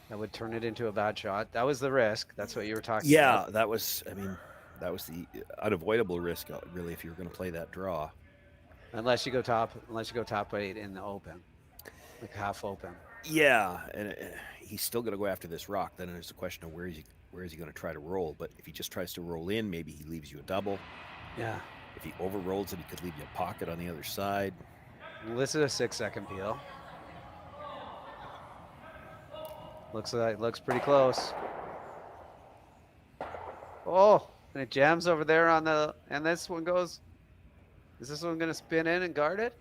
That would turn it into a bad shot. That was the risk. That's what you were talking about. Yeah, that was. I mean, that was the unavoidable risk, really, if you were going to play that draw. Unless you go top 8 in the open, like half open. Yeah, and he's still going to go after this rock. Then there's the question of where is he going to try to roll? But if he just tries to roll in, maybe he leaves you a double. Yeah. If he over rolls it, he could leave you a pocket on the other side. Well, this is a 6-second peel. Looks pretty close. Oh, and it jams over there and this one goes. Is this one going to spin in and guard it?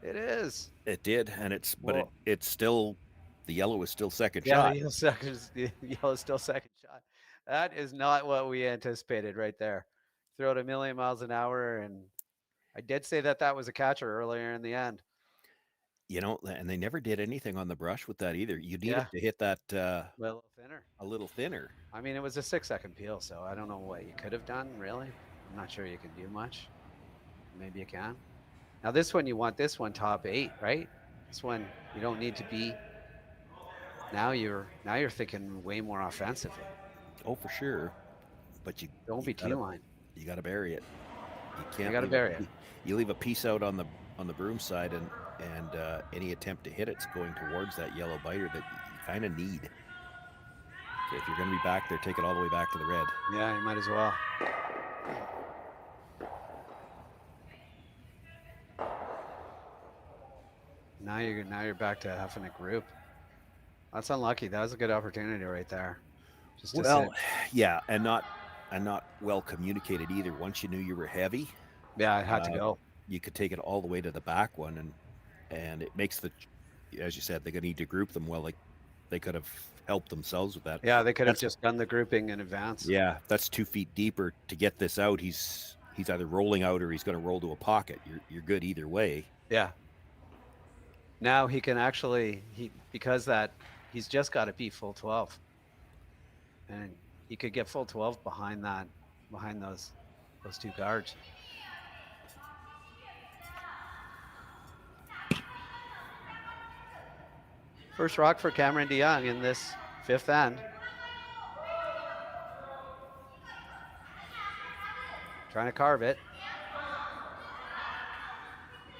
It is. It did, and it's still, the yellow is still second Yeah, shot. the yellow is still second shot. That is not what we anticipated right there. Throw it a million miles an hour, and I did say that was a catcher earlier in the end. You know, and they never did anything on the brush with that either. You needed to hit that a little thinner. A little thinner. I mean, it was a 6-second peel, so I don't know what you could have done, really. I'm not sure you can do much. Maybe you can. Now this one, you want this one top 8, right? This one, you don't need to be. Now you're thinking way more offensively. Oh, for sure. But you don't be T-line. You got to bury it. You can't. You got to bury it. You leave a piece out on the broom side, and any attempt to hit it's going towards that yellow biter that you kind of need. So if you're going to be back there, take it all the way back to the red. Yeah, you might as well. Now you're back to having a group. That's unlucky. That was a good opportunity right there. Yeah, and not well communicated either. Once you knew you were heavy, yeah, it had to go. You could take it all the way to the back one, and it makes as you said, they're gonna need to group them well. Like they could have helped themselves with that. Yeah, they could have just done the grouping in advance. Yeah, that's 2 feet deeper to get this out. He's either rolling out or he's going to roll to a pocket. You're good either way. Yeah. Now he can actually because he's just got to be full 12, and he could get full 12 behind those 2 guards. First rock for Cameron DeYoung in this 5th end. Trying to carve it.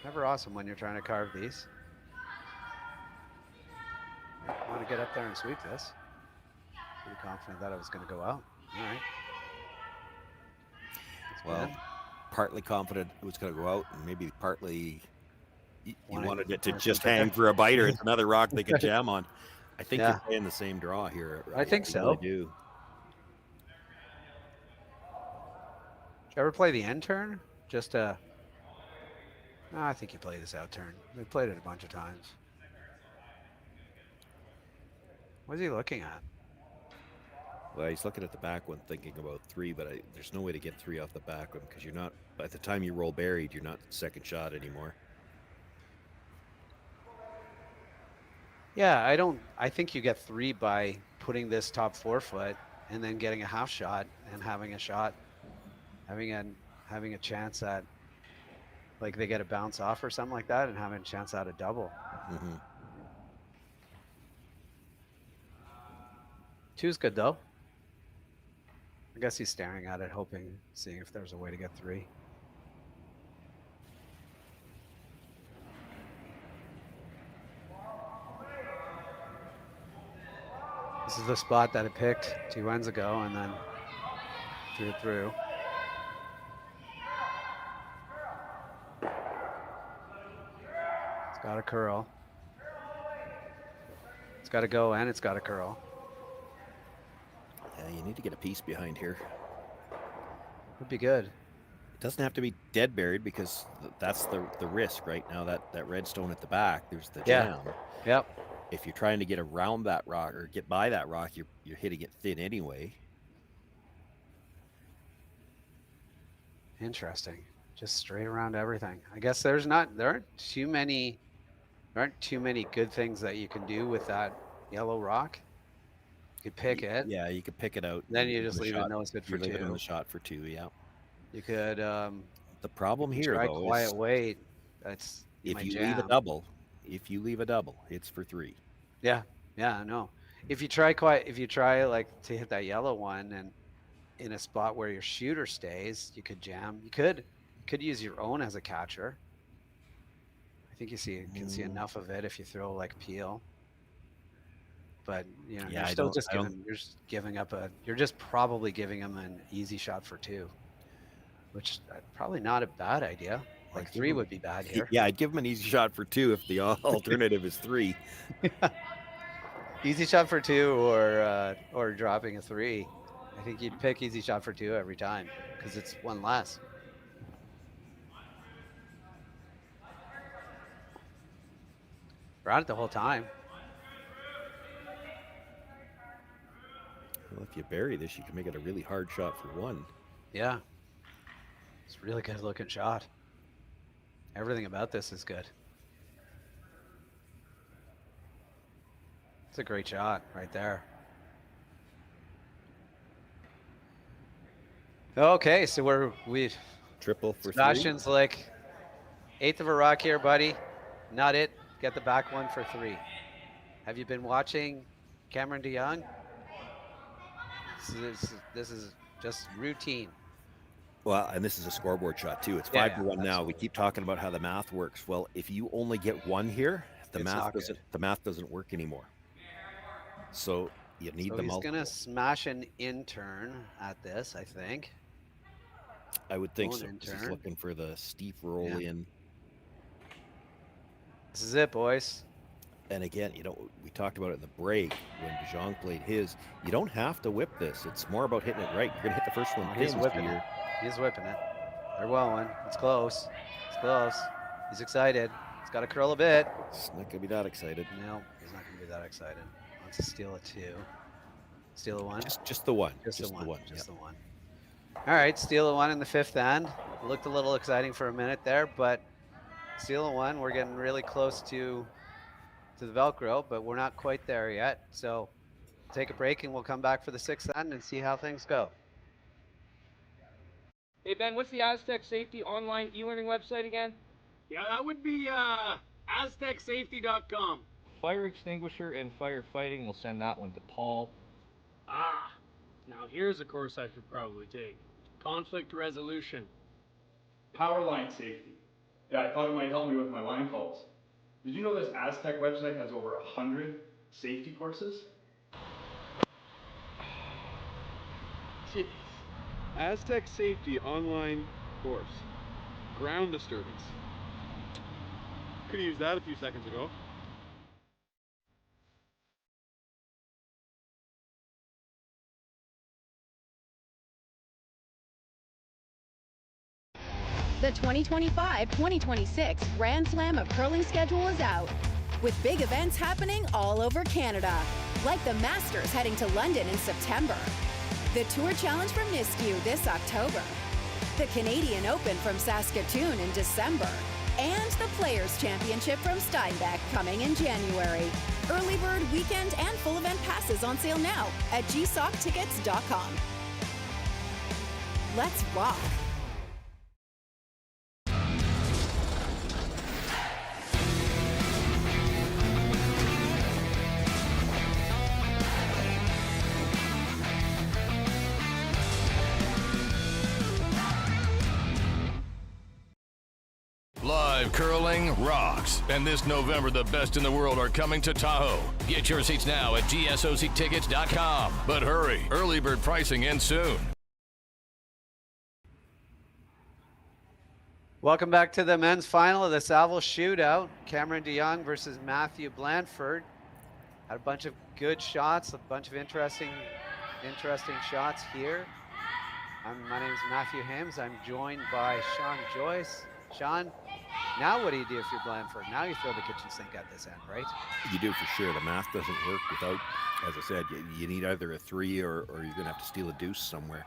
Never awesome when you're trying to carve these. I want to get up there and sweep this. Pretty confident that I was going to go out. All right. Well, partly confident it was going to go out, and maybe partly you wanted it to just hang for a biter. It's another rock they could jam on. I think you're playing the same draw here. I think so. Really do. Did you ever play the end turn? No, I think you play this out turn. We played it a bunch of times. What is he looking at? Well, he's looking at the back one, thinking about 3, but there's no way to get 3 off the back one because you're not. By the time you roll buried, you're not second shot anymore. Yeah, I think you get 3 by putting this top 4 foot and then getting a half shot and having a shot, having a chance at, like, they get a bounce off or something like that, and having a chance at a double. Mm-hmm. 2's good though. I guess he's staring at it, seeing if there's a way to get 3. This is the spot that it picked 2 ends ago and then threw it through. It's got a curl. It's got to go and it's got a curl. Yeah, you need to get a piece behind here. Would be good. It doesn't have to be dead buried because that's the risk right now. That redstone at the back, there's the jam. Yep. If you're trying to get around that rock or get by that rock, you're hitting it thin anyway. Interesting. Just straight around everything. I guess there aren't too many good things that you can do with that yellow rock. You could pick it. Yeah, you could pick it out. Then you just leave it no good for 2. Leave it in the shot for 2. Yeah. You could. The problem here try though quiet is wait. That's if my you jam. leave a double, it's for 3. Yeah, I know. If you try like to hit that yellow one and in a spot where your shooter stays, you could jam. You could use your own as a catcher. I think you can see enough of it if you throw like peel. But you know, you're just probably giving him an easy shot for 2, which probably not a bad idea. Like 3 would be bad here. Yeah, I'd give him an easy shot for 2 if the alternative is 3. Easy shot for 2 or dropping a 3. I think you'd pick easy shot for 2 every time because it's 1 less. We're on it the whole time. Well, if you bury this, you can make it a really hard shot for 1. Yeah. It's a really good looking shot. Everything about this is good. It's a great shot right there. Okay, so we've triple for Sebastian's 3. like 1/8 of a rock here, buddy. Not it. Get the back one for 3. Have you been watching Cameron DeYoung? This is just routine. Well, and this is a scoreboard shot too. It's 5 to 1 now. We keep talking about how the math works. Well, if you only get 1 here, the math doesn't work anymore. So you need the multiple. He's gonna smash an in-turn at this, I think. I would think so. He's looking for the steep roll in. This is it, boys. And again, we talked about it in the break when Jong played his. You don't have to whip this. It's more about hitting it right. You're gonna hit the first one. He's whipping it. He's whipping it. They're welling. It's close. It's close. He's excited. He's got to curl a bit. He's not gonna be that excited. No, he's not gonna be that excited. Wants to steal a 2. Steal a 1. Just the 1. Just the 1. Just the 1. All right, steal a 1 in the 5th end. It looked a little exciting for a minute there, but steal a 1. We're getting really close to the Velcro, but we're not quite there yet. So take a break and we'll come back for the 6th end and see how things go. Hey Ben, what's the Aztec Safety online e-learning website again? Yeah, that would be aztecsafety.com. Fire extinguisher and firefighting, we'll send that one to Paul. Now here's a course I should probably take. Conflict resolution. Power line safety. Yeah, I thought it might help me with my line calls. Did you know this Aztec website has over 100 safety courses? Jeez. Aztec Safety online course. Ground disturbance. Could have used that a few seconds ago. The 2025-2026 Grand Slam of Curling schedule is out, with big events happening all over Canada, like the Masters heading to London in September, the Tour Challenge from Nisku this October, the Canadian Open from Saskatoon in December, and the Players' Championship from Steinbeck coming in January. Early bird weekend and full event passes on sale now at gsocktickets.com. Let's rock! Live curling rocks. And this November, the best in the world are coming to Tahoe. Get your seats now at gsocktickets.com. But hurry, early bird pricing ends soon. Welcome back to the men's final of the Saville Shootout. Cameron DeYoung versus Matthew Blandford. Had a bunch of good shots, a bunch of interesting shots here. My name is Matthew Hames. I'm joined by Sean Joyce. Sean, now what do you do if you're Blandford? Now you throw the kitchen sink at this end, right? You do for sure. The math doesn't work without, as I said, you need either a 3 or you're going to have to steal a deuce somewhere.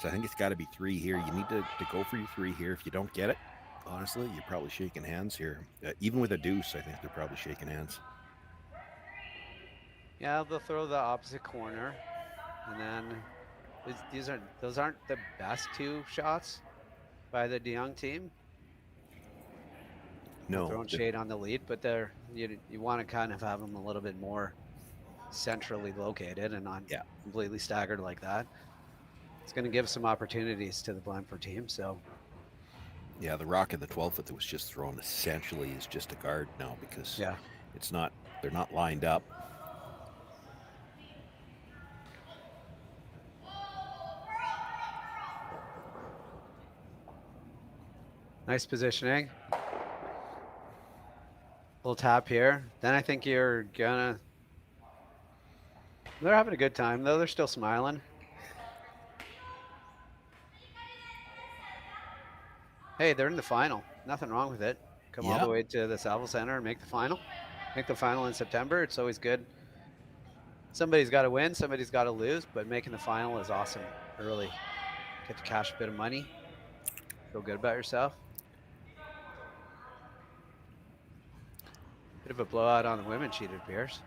So I think it's got to be 3 here. You need to go for your 3 here. If you don't get it, honestly, you're probably shaking hands here. Even with a deuce, I think they're probably shaking hands. Yeah, they'll throw the opposite corner, and then those aren't the best 2 shots by the De Jong team. No, throwing shade on the lead, but you want to kind of have them a little bit more centrally located and not completely staggered like that. It's going to give some opportunities to the Blandford team. So yeah, the rock in the 12-foot that was just thrown essentially is just a guard now because it's not. They're not lined up. Nice positioning. Little tap here. Then I think you're gonna. They're having a good time though. They're still smiling. Hey, they're in the final. Nothing wrong with it. Come all the way to the Saville Center and make the final. Make the final in September. It's always good. Somebody's got to win. Somebody's got to lose. But making the final is awesome early. Get to cash a bit of money. Feel good about yourself. Bit of a blowout on the women's sheet, it appears.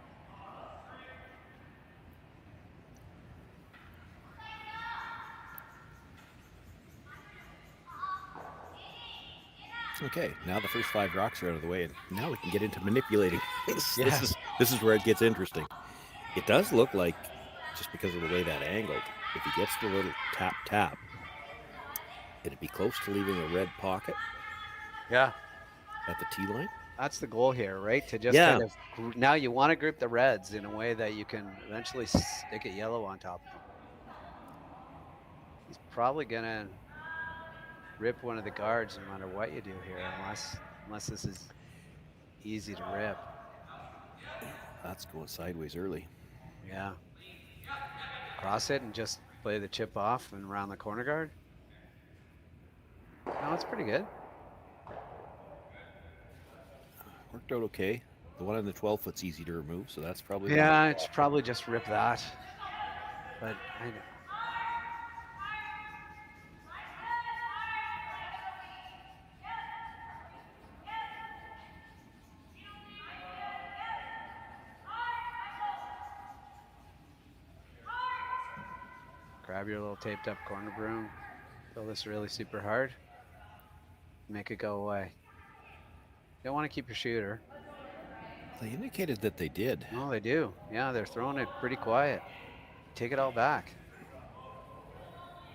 Okay, now the first 5 rocks are out of the way, and now we can get into manipulating. This is where it gets interesting. It does look like, just because of the way that angled, if he gets the little tap, it'd be close to leaving a red pocket. Yeah. At the tee line. That's the goal here, right? To just kind of, now you want to group the reds in a way that you can eventually stick a yellow on top of them. He's probably going to rip one of the guards no matter what you do here, unless this is easy to rip. That's going sideways early. Yeah. Cross it and just play the chip off and around the corner guard. No, it's pretty good. Worked out okay. The one on the 12-foot's easy to remove, so that's probably... Yeah, it's probably just rip that. But I know. Grab your little taped up corner broom. Fill this really super hard. Make it go away. You don't want to keep your shooter. They indicated that they did. No, they do. Yeah, they're throwing it pretty quiet. Take it all back.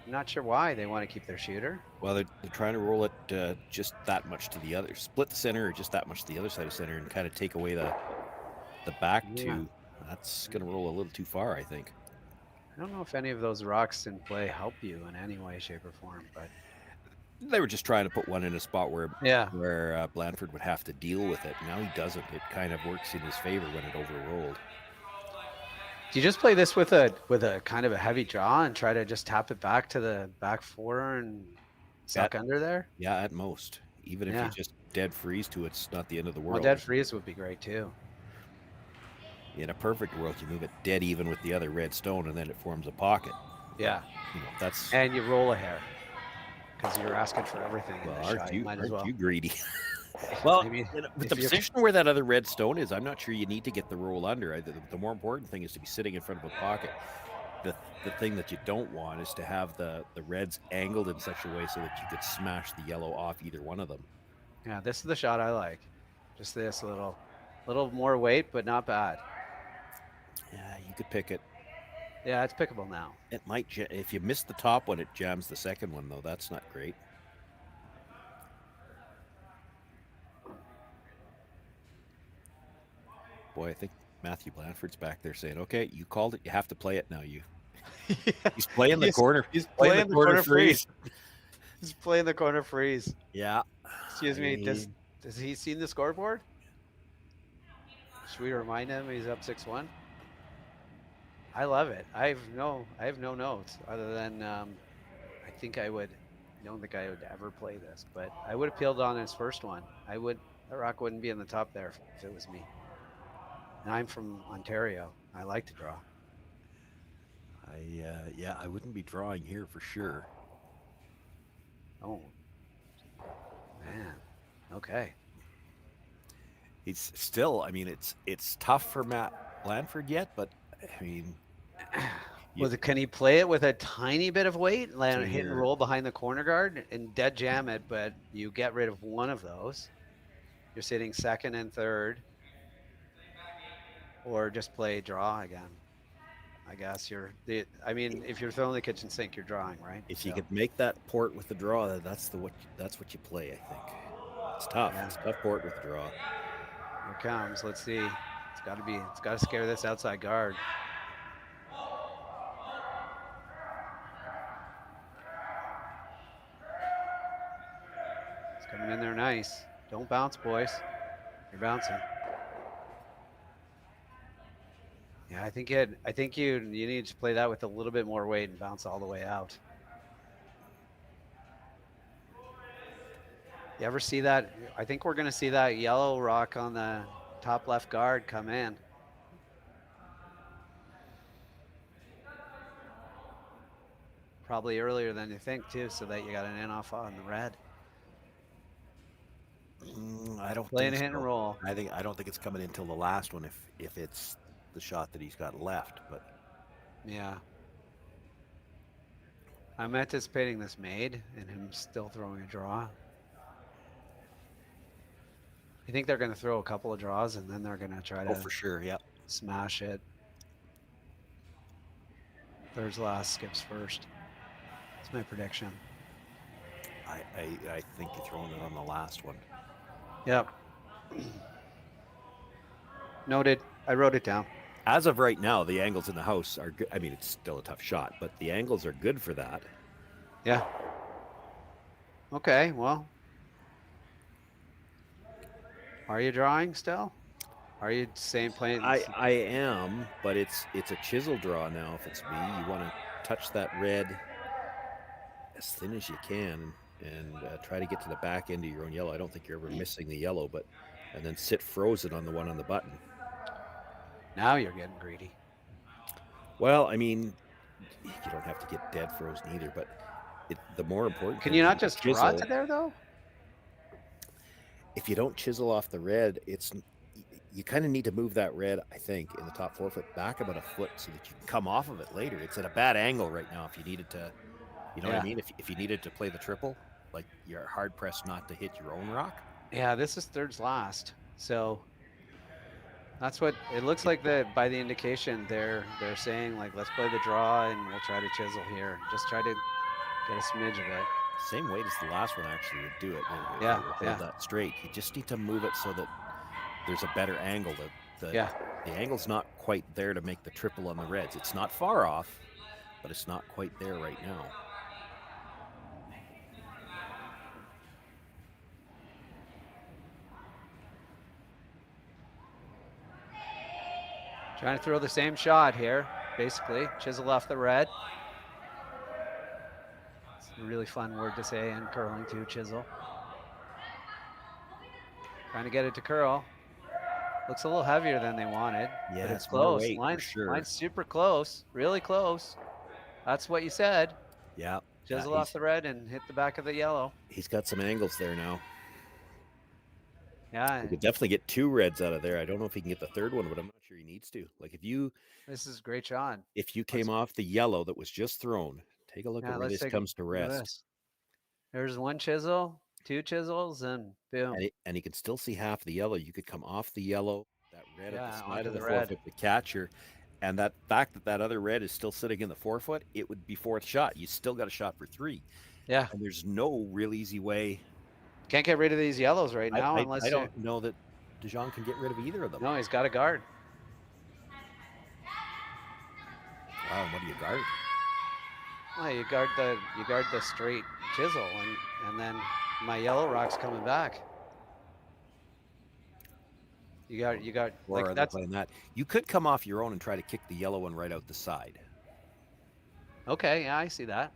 I'm not sure why they want to keep their shooter. Well, they're trying to roll it just that much to the other. Split the center or just that much to the other side of center and kind of take away the back two. That's going to roll a little too far, I think. I don't know if any of those rocks in play help you in any way, shape, or form, but... They were just trying to put one in a spot where Blandford would have to deal with it. Now he doesn't. It kind of works in his favor when it overrolled. Do you just play this with a kind of a heavy draw and try to just tap it back to the back 4 and suck under there? Yeah, at most. Even if you just dead freeze to it, it's not the end of the world. Well, dead freeze would be great too. In a perfect world, you move it dead even with the other red stone, and then it forms a pocket. Yeah, that's and you roll a hair because you're asking for everything. Well, aren't you greedy? Well, with the position where that other red stone is, I'm not sure you need to get the roll under. The more important thing is to be sitting in front of a pocket. The thing that you don't want is to have the reds angled in such a way so that you could smash the yellow off either one of them. Yeah, this is the shot I like. Just this little more weight, but not bad. Yeah, you could pick it. Yeah, it's pickable now. It might, if you miss the top one, it jams the second one, though. That's not great. Boy, I think Matthew Blandford's back there saying, "Okay, you called it. You have to play it now." He's playing the corner. He's playing the corner freeze. He's playing the corner freeze. Yeah. Excuse me. Does he seen the scoreboard? Should we remind him he's up 6-1? I love it. I have no notes other than I don't think I would ever play this, but I would have peeled on his first one. That rock wouldn't be in the top there if it was me. And I'm from Ontario. I like to draw. Yeah, I wouldn't be drawing here for sure. Oh, man. Okay. He's still, I mean, it's tough for Matt Blandford yet, but I mean, Can he play it with a tiny bit of weight, So hit and you're- roll behind the corner guard and dead jam it, but you get rid of one of those. You're sitting second and third, or just play draw again. I guess if you're throwing the kitchen sink, you're drawing, right? if you could make that port with the draw, that's what you play. I think it's tough. Yeah. It's a tough port with the draw. Here it comes. Let's see. It's got to scare this outside guard. It's coming in there nice. Don't bounce, boys. You're bouncing. Yeah, I think you need to play that with a little bit more weight and bounce all the way out. You ever see that? I think we're going to see that yellow rock on the top left guard come in. Probably earlier than you think too, so that you got an in off on the red. I don't Playing think a hit so. and roll. I don't think it's coming in until the last one if it's the shot that he's got left, but Yeah. I'm anticipating this made and him still throwing a draw. I think they're going to throw a couple of draws and then they're going to try to for sure, yeah. smash it. Third's last, skips first. That's my prediction. I think you're throwing it on the last one. Yep. Noted. I wrote it down. As of right now, the angles in the house are good. I mean, it's still a tough shot, but the angles are good for that. Yeah. Okay, well. Are you drawing still? Are you playing? I am, but it's a chisel draw now. If it's me, you want to touch that red as thin as you can and try to get to the back end of your own yellow. I don't think you're ever missing the yellow, and then sit frozen on the one on the button. Now you're getting greedy. Well, I mean, you don't have to get dead frozen either, but the more important. Can you not just draw it to there though? If you don't chisel off the red, you kind of need to move that red, I think, in the top 4 foot back about a foot so that you can come off of it later. It's at a bad angle right now. If you needed to, you know what I mean? If you needed to play the triple, like you're hard pressed not to hit your own rock. Yeah, this is third's last. So that's what it looks like. By the indication, they're saying like, let's play the draw and we'll try to chisel here. Just try to get a smidge of it. Same weight as the last one actually would do it. Yeah, hold that straight. You just need to move it so that there's a better angle. The angle's not quite there to make the triple on the reds. It's not far off, but it's not quite there right now. Trying to throw the same shot here, basically. Chisel off the red. It's a really fun word to say in curling too, chisel. Trying to get it to curl. Looks a little heavier than they wanted. Yeah, but it's more close. weight, for sure. Line's super close, really close. That's what you said. Yeah. Chisel off the red and hit the back of the yellow. He's got some angles there now. Yeah. He could definitely get 2 reds out of there. I don't know if he can get the third one, but I'm not sure he needs to. Like This is a great shot. If you came off the yellow that was just thrown, take a look at where this comes to rest. There's one chisel, 2 chisels, and boom. And you can still see half the yellow. You could come off the yellow, that red at the side onto of the the 4 red. foot, the catcher, and that fact that other red is still sitting in the 4 foot, it would be 4th shot. You still got a shot for 3. Yeah. And there's no real easy way. Can't get rid of these yellows right now unless I don't know that Jong can get rid of either of them. No, he's got a guard. Wow, and what do you guard? Well, you guard the straight chisel, and then my yellow rock's coming back. You got Or like are they that's playing that? You could come off your own and try to kick the yellow one right out the side. okay. Yeah, I see that.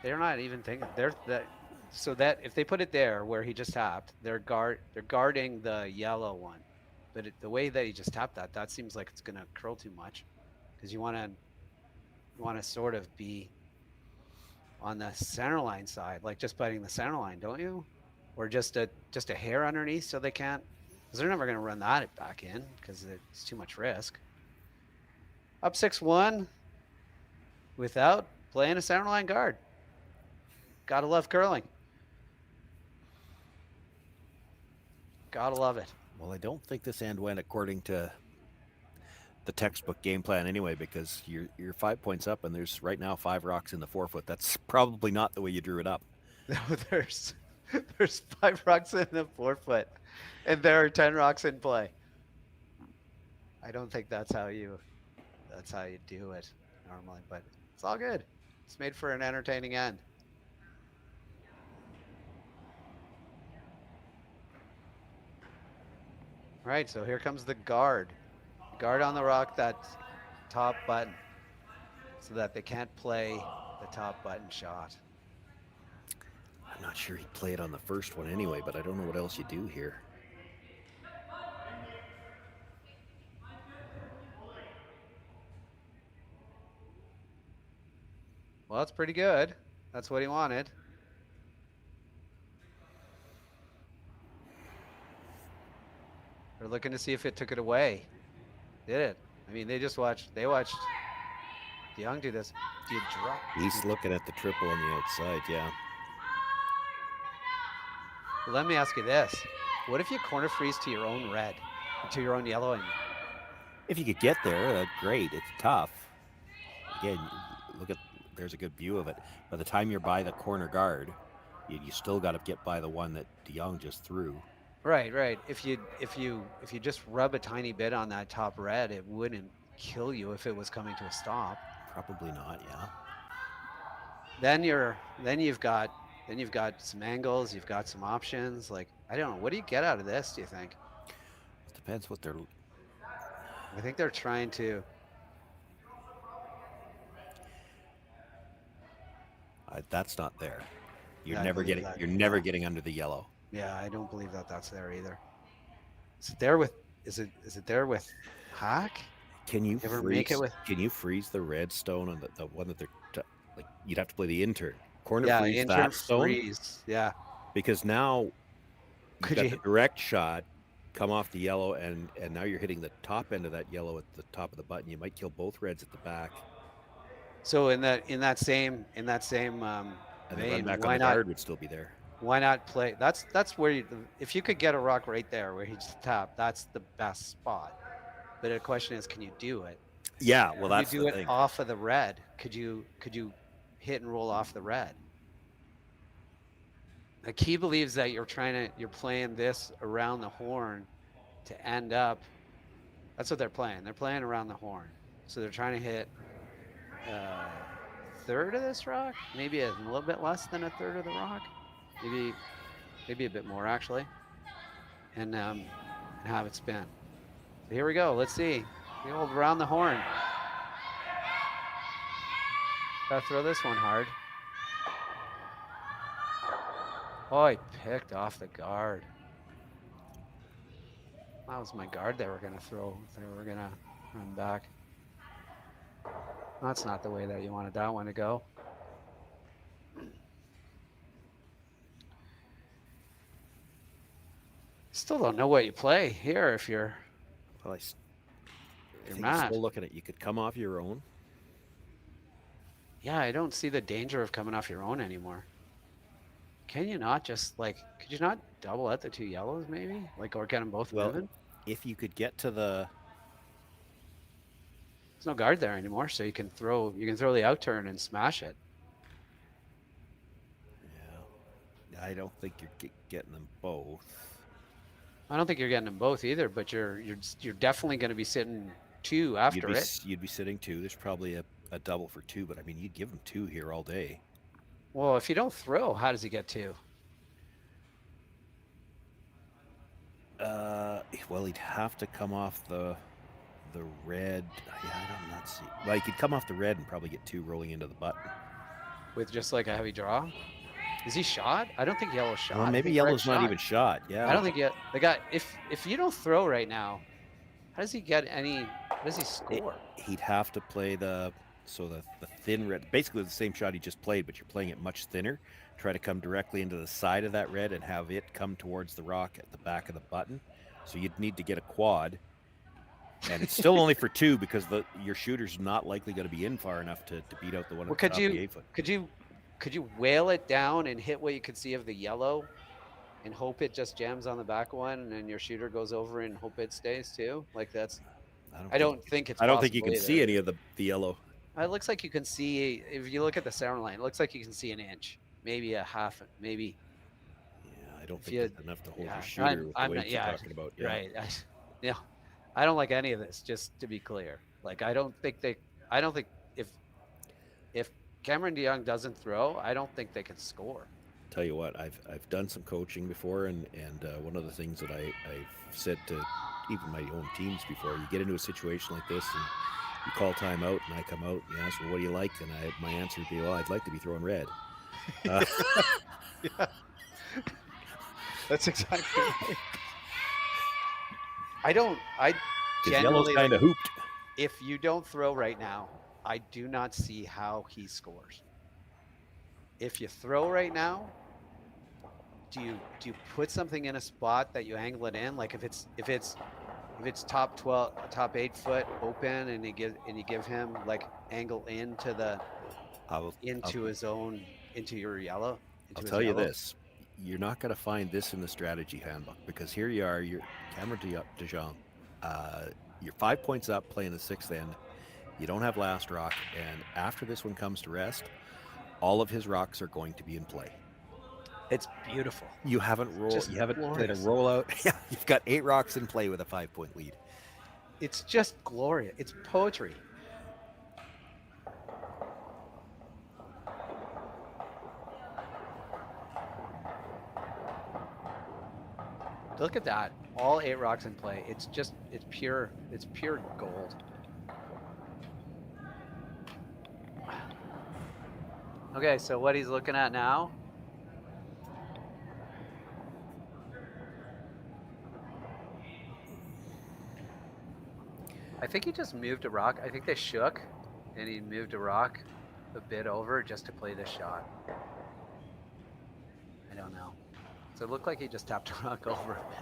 They're not even thinking. They're that. So that if they put it there where he just tapped, they're guarding the yellow one. But the way that he just tapped that seems like it's gonna curl too much, because you want to sort of be on the center line side, like just biting the center line, don't you? Or just a hair underneath, so they can't, because they're never gonna run that back in because it's too much risk. Up 6-1 without playing a center line guard. Gotta love curling. Gotta love it. Well, I don't think this end went according to the textbook game plan anyway, because you're 5 points up and there's right now 5 rocks in the 4-foot. That's probably not the way you drew it up. No, there's 5 rocks in the 4-foot, and there are 10 rocks in play. I don't think that's how you do it normally, but it's all good. It's made for an entertaining end. All right, so here comes the guard. Guard on the rock, that top button, so that they can't play the top button shot. I'm not sure he'd play it on the first one anyway, but I don't know what else you do here. Well, that's pretty good. That's what he wanted. They're looking to see if it took it away. Did it? I mean, they watched Jong do this. Do you drop? He's looking at the triple on the outside, yeah. Well, let me ask you this. What if you corner freeze to your own red, to your own yellow? If you could get there, great. It's tough. Again, there's a good view of it. By the time you're by the corner guard, you still got to get by the one that Jong just threw. Right. If you just rub a tiny bit on that top red, it wouldn't kill you if it was coming to a stop. Probably not, yeah. Then you've got some angles, you've got some options. Like, I don't know, what do you get out of this, do you think? It depends what they're... I think they're trying to... that's not there. You're Yeah, never getting under the yellow. Yeah, I don't believe that that's there either. Is it there with hack? Can you ever freeze, make it with? Can you freeze the red stone on the one that they're like? You'd have to play the intern corner freeze intern that stone. freeze. Yeah. Because now Could got you- the direct shot come off the yellow, and now you're hitting the top end of that yellow at the top of the button. You might kill both reds at the back. So in that same And the run vein, back why on the not? guard would still be there. Why not play? That's where if you could get a rock right there where he just tapped, that's the best spot. But the question is, can you do it? Yeah, well, that's Can you the do it thing. off of the red? Could you hit and roll off the red? Like, he believes that you're playing this around the horn to end up. That's what they're playing. They're playing around the horn, so they're trying to hit a third of this rock, maybe a little bit less than a third of the rock, maybe a bit more actually, and have it spin. So here we go. Let's see. The old around the horn. Gotta throw this one hard. Oh, he picked off the guard. That was my guard they were gonna throw. They were gonna run back. That's not the way that you wanted that one to go. Still don't know what you play here if you're. Well, I You're think mad. still looking at you could come off your own. Yeah, I don't see the danger of coming off your own anymore. Can you not just could you not double out the 2 yellows maybe? Or get them both moving? If you could get to the... There's no guard there anymore, so you can throw the out turn and smash it. Yeah, I don't think you're getting them both. I don't think you're getting them both either, but you're definitely going to be sitting 2 after it. You'd be sitting 2. There's probably a double for 2, but I mean, you'd give them 2 here all day. Well, if you don't throw, how does he get 2? Well, he'd have to come off the red. Yeah, I don't not see. Well, he could come off the red and probably get 2 rolling into the button. with just like a heavy draw. Is he shot? I don't think yellow's shot. Well, I maybe think yellow's red's not shot. even shot. Yeah. I don't think yet. The guy, if you don't throw right now, how does he get any? How does he score? He'd have to play the thin red, basically the same shot he just played, but you're playing it much thinner. Try to come directly into the side of that red and have it come towards the rock at the back of the button. So you'd need to get a quad, and it's still only for 2 because your shooter's not likely going to be in far enough to beat out the one at the top of the 8-foot. Could you whale it down and hit what you could see of the yellow, and hope it just jams on the back one, and then your shooter goes over and hope it stays too? Like that's. I don't think it's. I don't think you can either. see any of the yellow. It looks like you can see, if you look at the center line, it looks like you can see an inch, maybe a half, maybe. Yeah, I don't think that's enough to hold your shooter with the weight you're talking about. Yeah. Right. I don't like any of this, just to be clear. Like, I don't think if Cameron DeYoung doesn't throw, I don't think they can score. Tell you what, I've done some coaching before, and one of the things that I've said to even my own teams before, you get into a situation like this and you call timeout, and I come out and you ask, well, what do you like? And my answer would be, well, I'd like to be throwing red. Yeah. That's exactly right. I generally, yellow's kind of hooped. If you don't throw right now, I do not see how he scores. If you throw right now, do you put something in a spot that you angle it in? Like if it's top 8 foot open, and you give him like angle into your yellow. I'll tell you this: you're not going to find this in the strategy handbook, because here you are, you're Cameron DeJong. You're 5 points up playing the 6th end. You don't have last rock, and after this one comes to rest, all of his rocks are going to be in play. It's beautiful. You haven't played a rollout. Yeah, you've got 8 rocks in play with a 5-point lead. It's just glorious. It's poetry. Look at that. All 8 rocks in play. It's pure gold. Okay, so what he's looking at now. I think he just moved a rock. I think they shook, and he moved a rock a bit over just to play this shot. I don't know. So it looked like he just tapped a rock over a bit.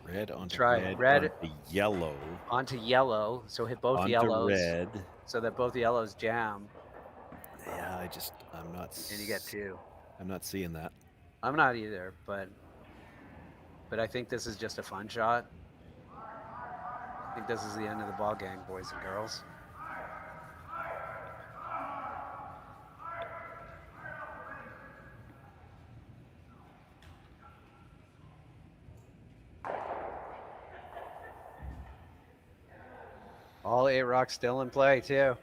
Red onto red onto yellow. Onto yellow, so hit both onto yellows. Red. So that both yellows jam. Yeah, I'm not. And you get 2. I'm not seeing that. I'm not either, but I think this is just a fun shot. I think this is the end of the ball game, boys and girls. All 8 rocks still in play too.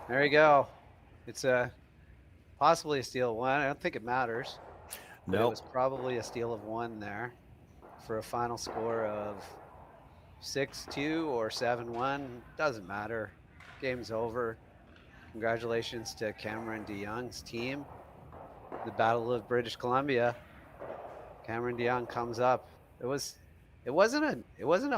There you go. It's possibly a steal of 1. I don't think it matters. But it was probably a steal of 1 there for a final score of 6-2 or 7-1. Doesn't matter. Game's over. Congratulations to Cameron DeYoung's team. The Battle of British Columbia. Cameron DeYoung comes up. It wasn't a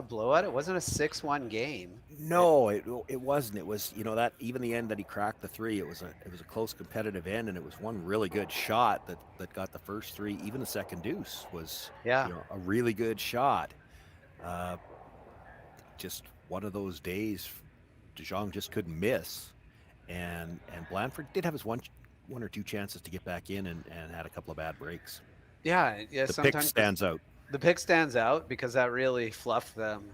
blowout. It wasn't a 6-1 game. No, it wasn't. It was, that even the end that he cracked the 3, it was a close competitive end, and it was one really good shot that got the first 3. Even the second deuce was a really good shot. Just one of those days Jong just couldn't miss, and Blandford did have his one or two chances to get back in and had a couple of bad breaks. Yeah. The pick stands out. The pick stands out because that really fluffed them.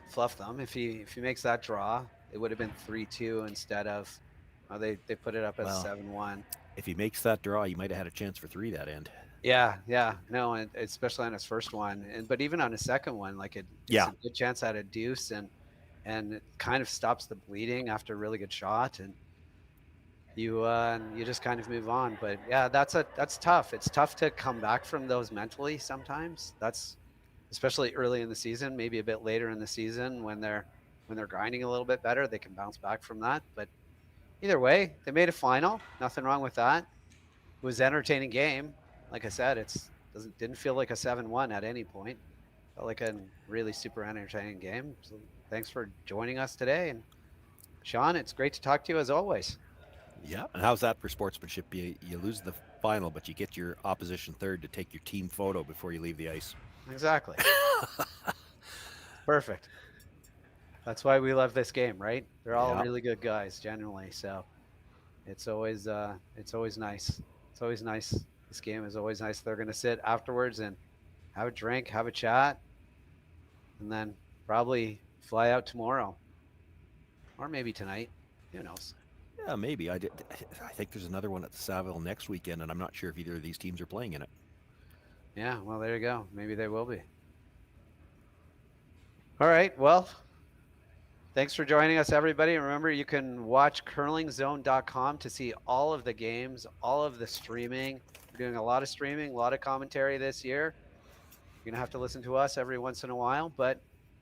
If he makes that draw, it would have been 3-2 instead of they put it up as 7-1. If he makes that draw, he might have had a chance for 3 that end. Yeah. No, and especially on his first one, but even on his second one, it's a good chance at a deuce, and it kind of stops the bleeding after a really good shot, and you just kind of move on. But yeah, that's tough. It's tough to come back from those mentally sometimes. That's especially early in the season, maybe a bit later in the season when when they're grinding a little bit better, they can bounce back from that. But either way, they made a final. Nothing wrong with that. It was an entertaining game. Like I said, didn't feel like a 7-1 at any point. Felt like a really super entertaining game. So thanks for joining us today. And Sean, it's great to talk to you as always. Yeah, and how's that for sportsmanship? You lose the final, but you get your opposition third to take your team photo before you leave the ice. Exactly. Perfect. That's why we love this game, right? They're all really good guys, generally. So it's always nice. It's always nice. This game is always nice. They're going to sit afterwards and have a drink, have a chat, and then probably fly out tomorrow, or maybe tonight. Who knows? Yeah, maybe. I think there's another one at the Saville next weekend, and I'm not sure if either of these teams are playing in it. Yeah, well, there you go. Maybe they will be. All right, well, thanks for joining us, everybody. Remember, you can watch curlingzone.com to see all of the games, all of the streaming. We're doing a lot of streaming, a lot of commentary this year. You're going to have to listen to us every once in a while, but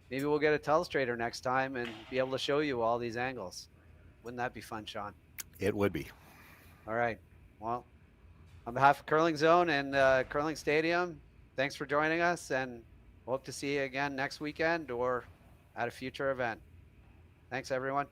maybe we'll get a telestrator next time and be able to show you all these angles. Wouldn't that be fun, Sean? It would be. All right. Well, on behalf of Curling Zone and Curling Stadium, thanks for joining us, and hope to see you again next weekend or at a future event. Thanks, everyone.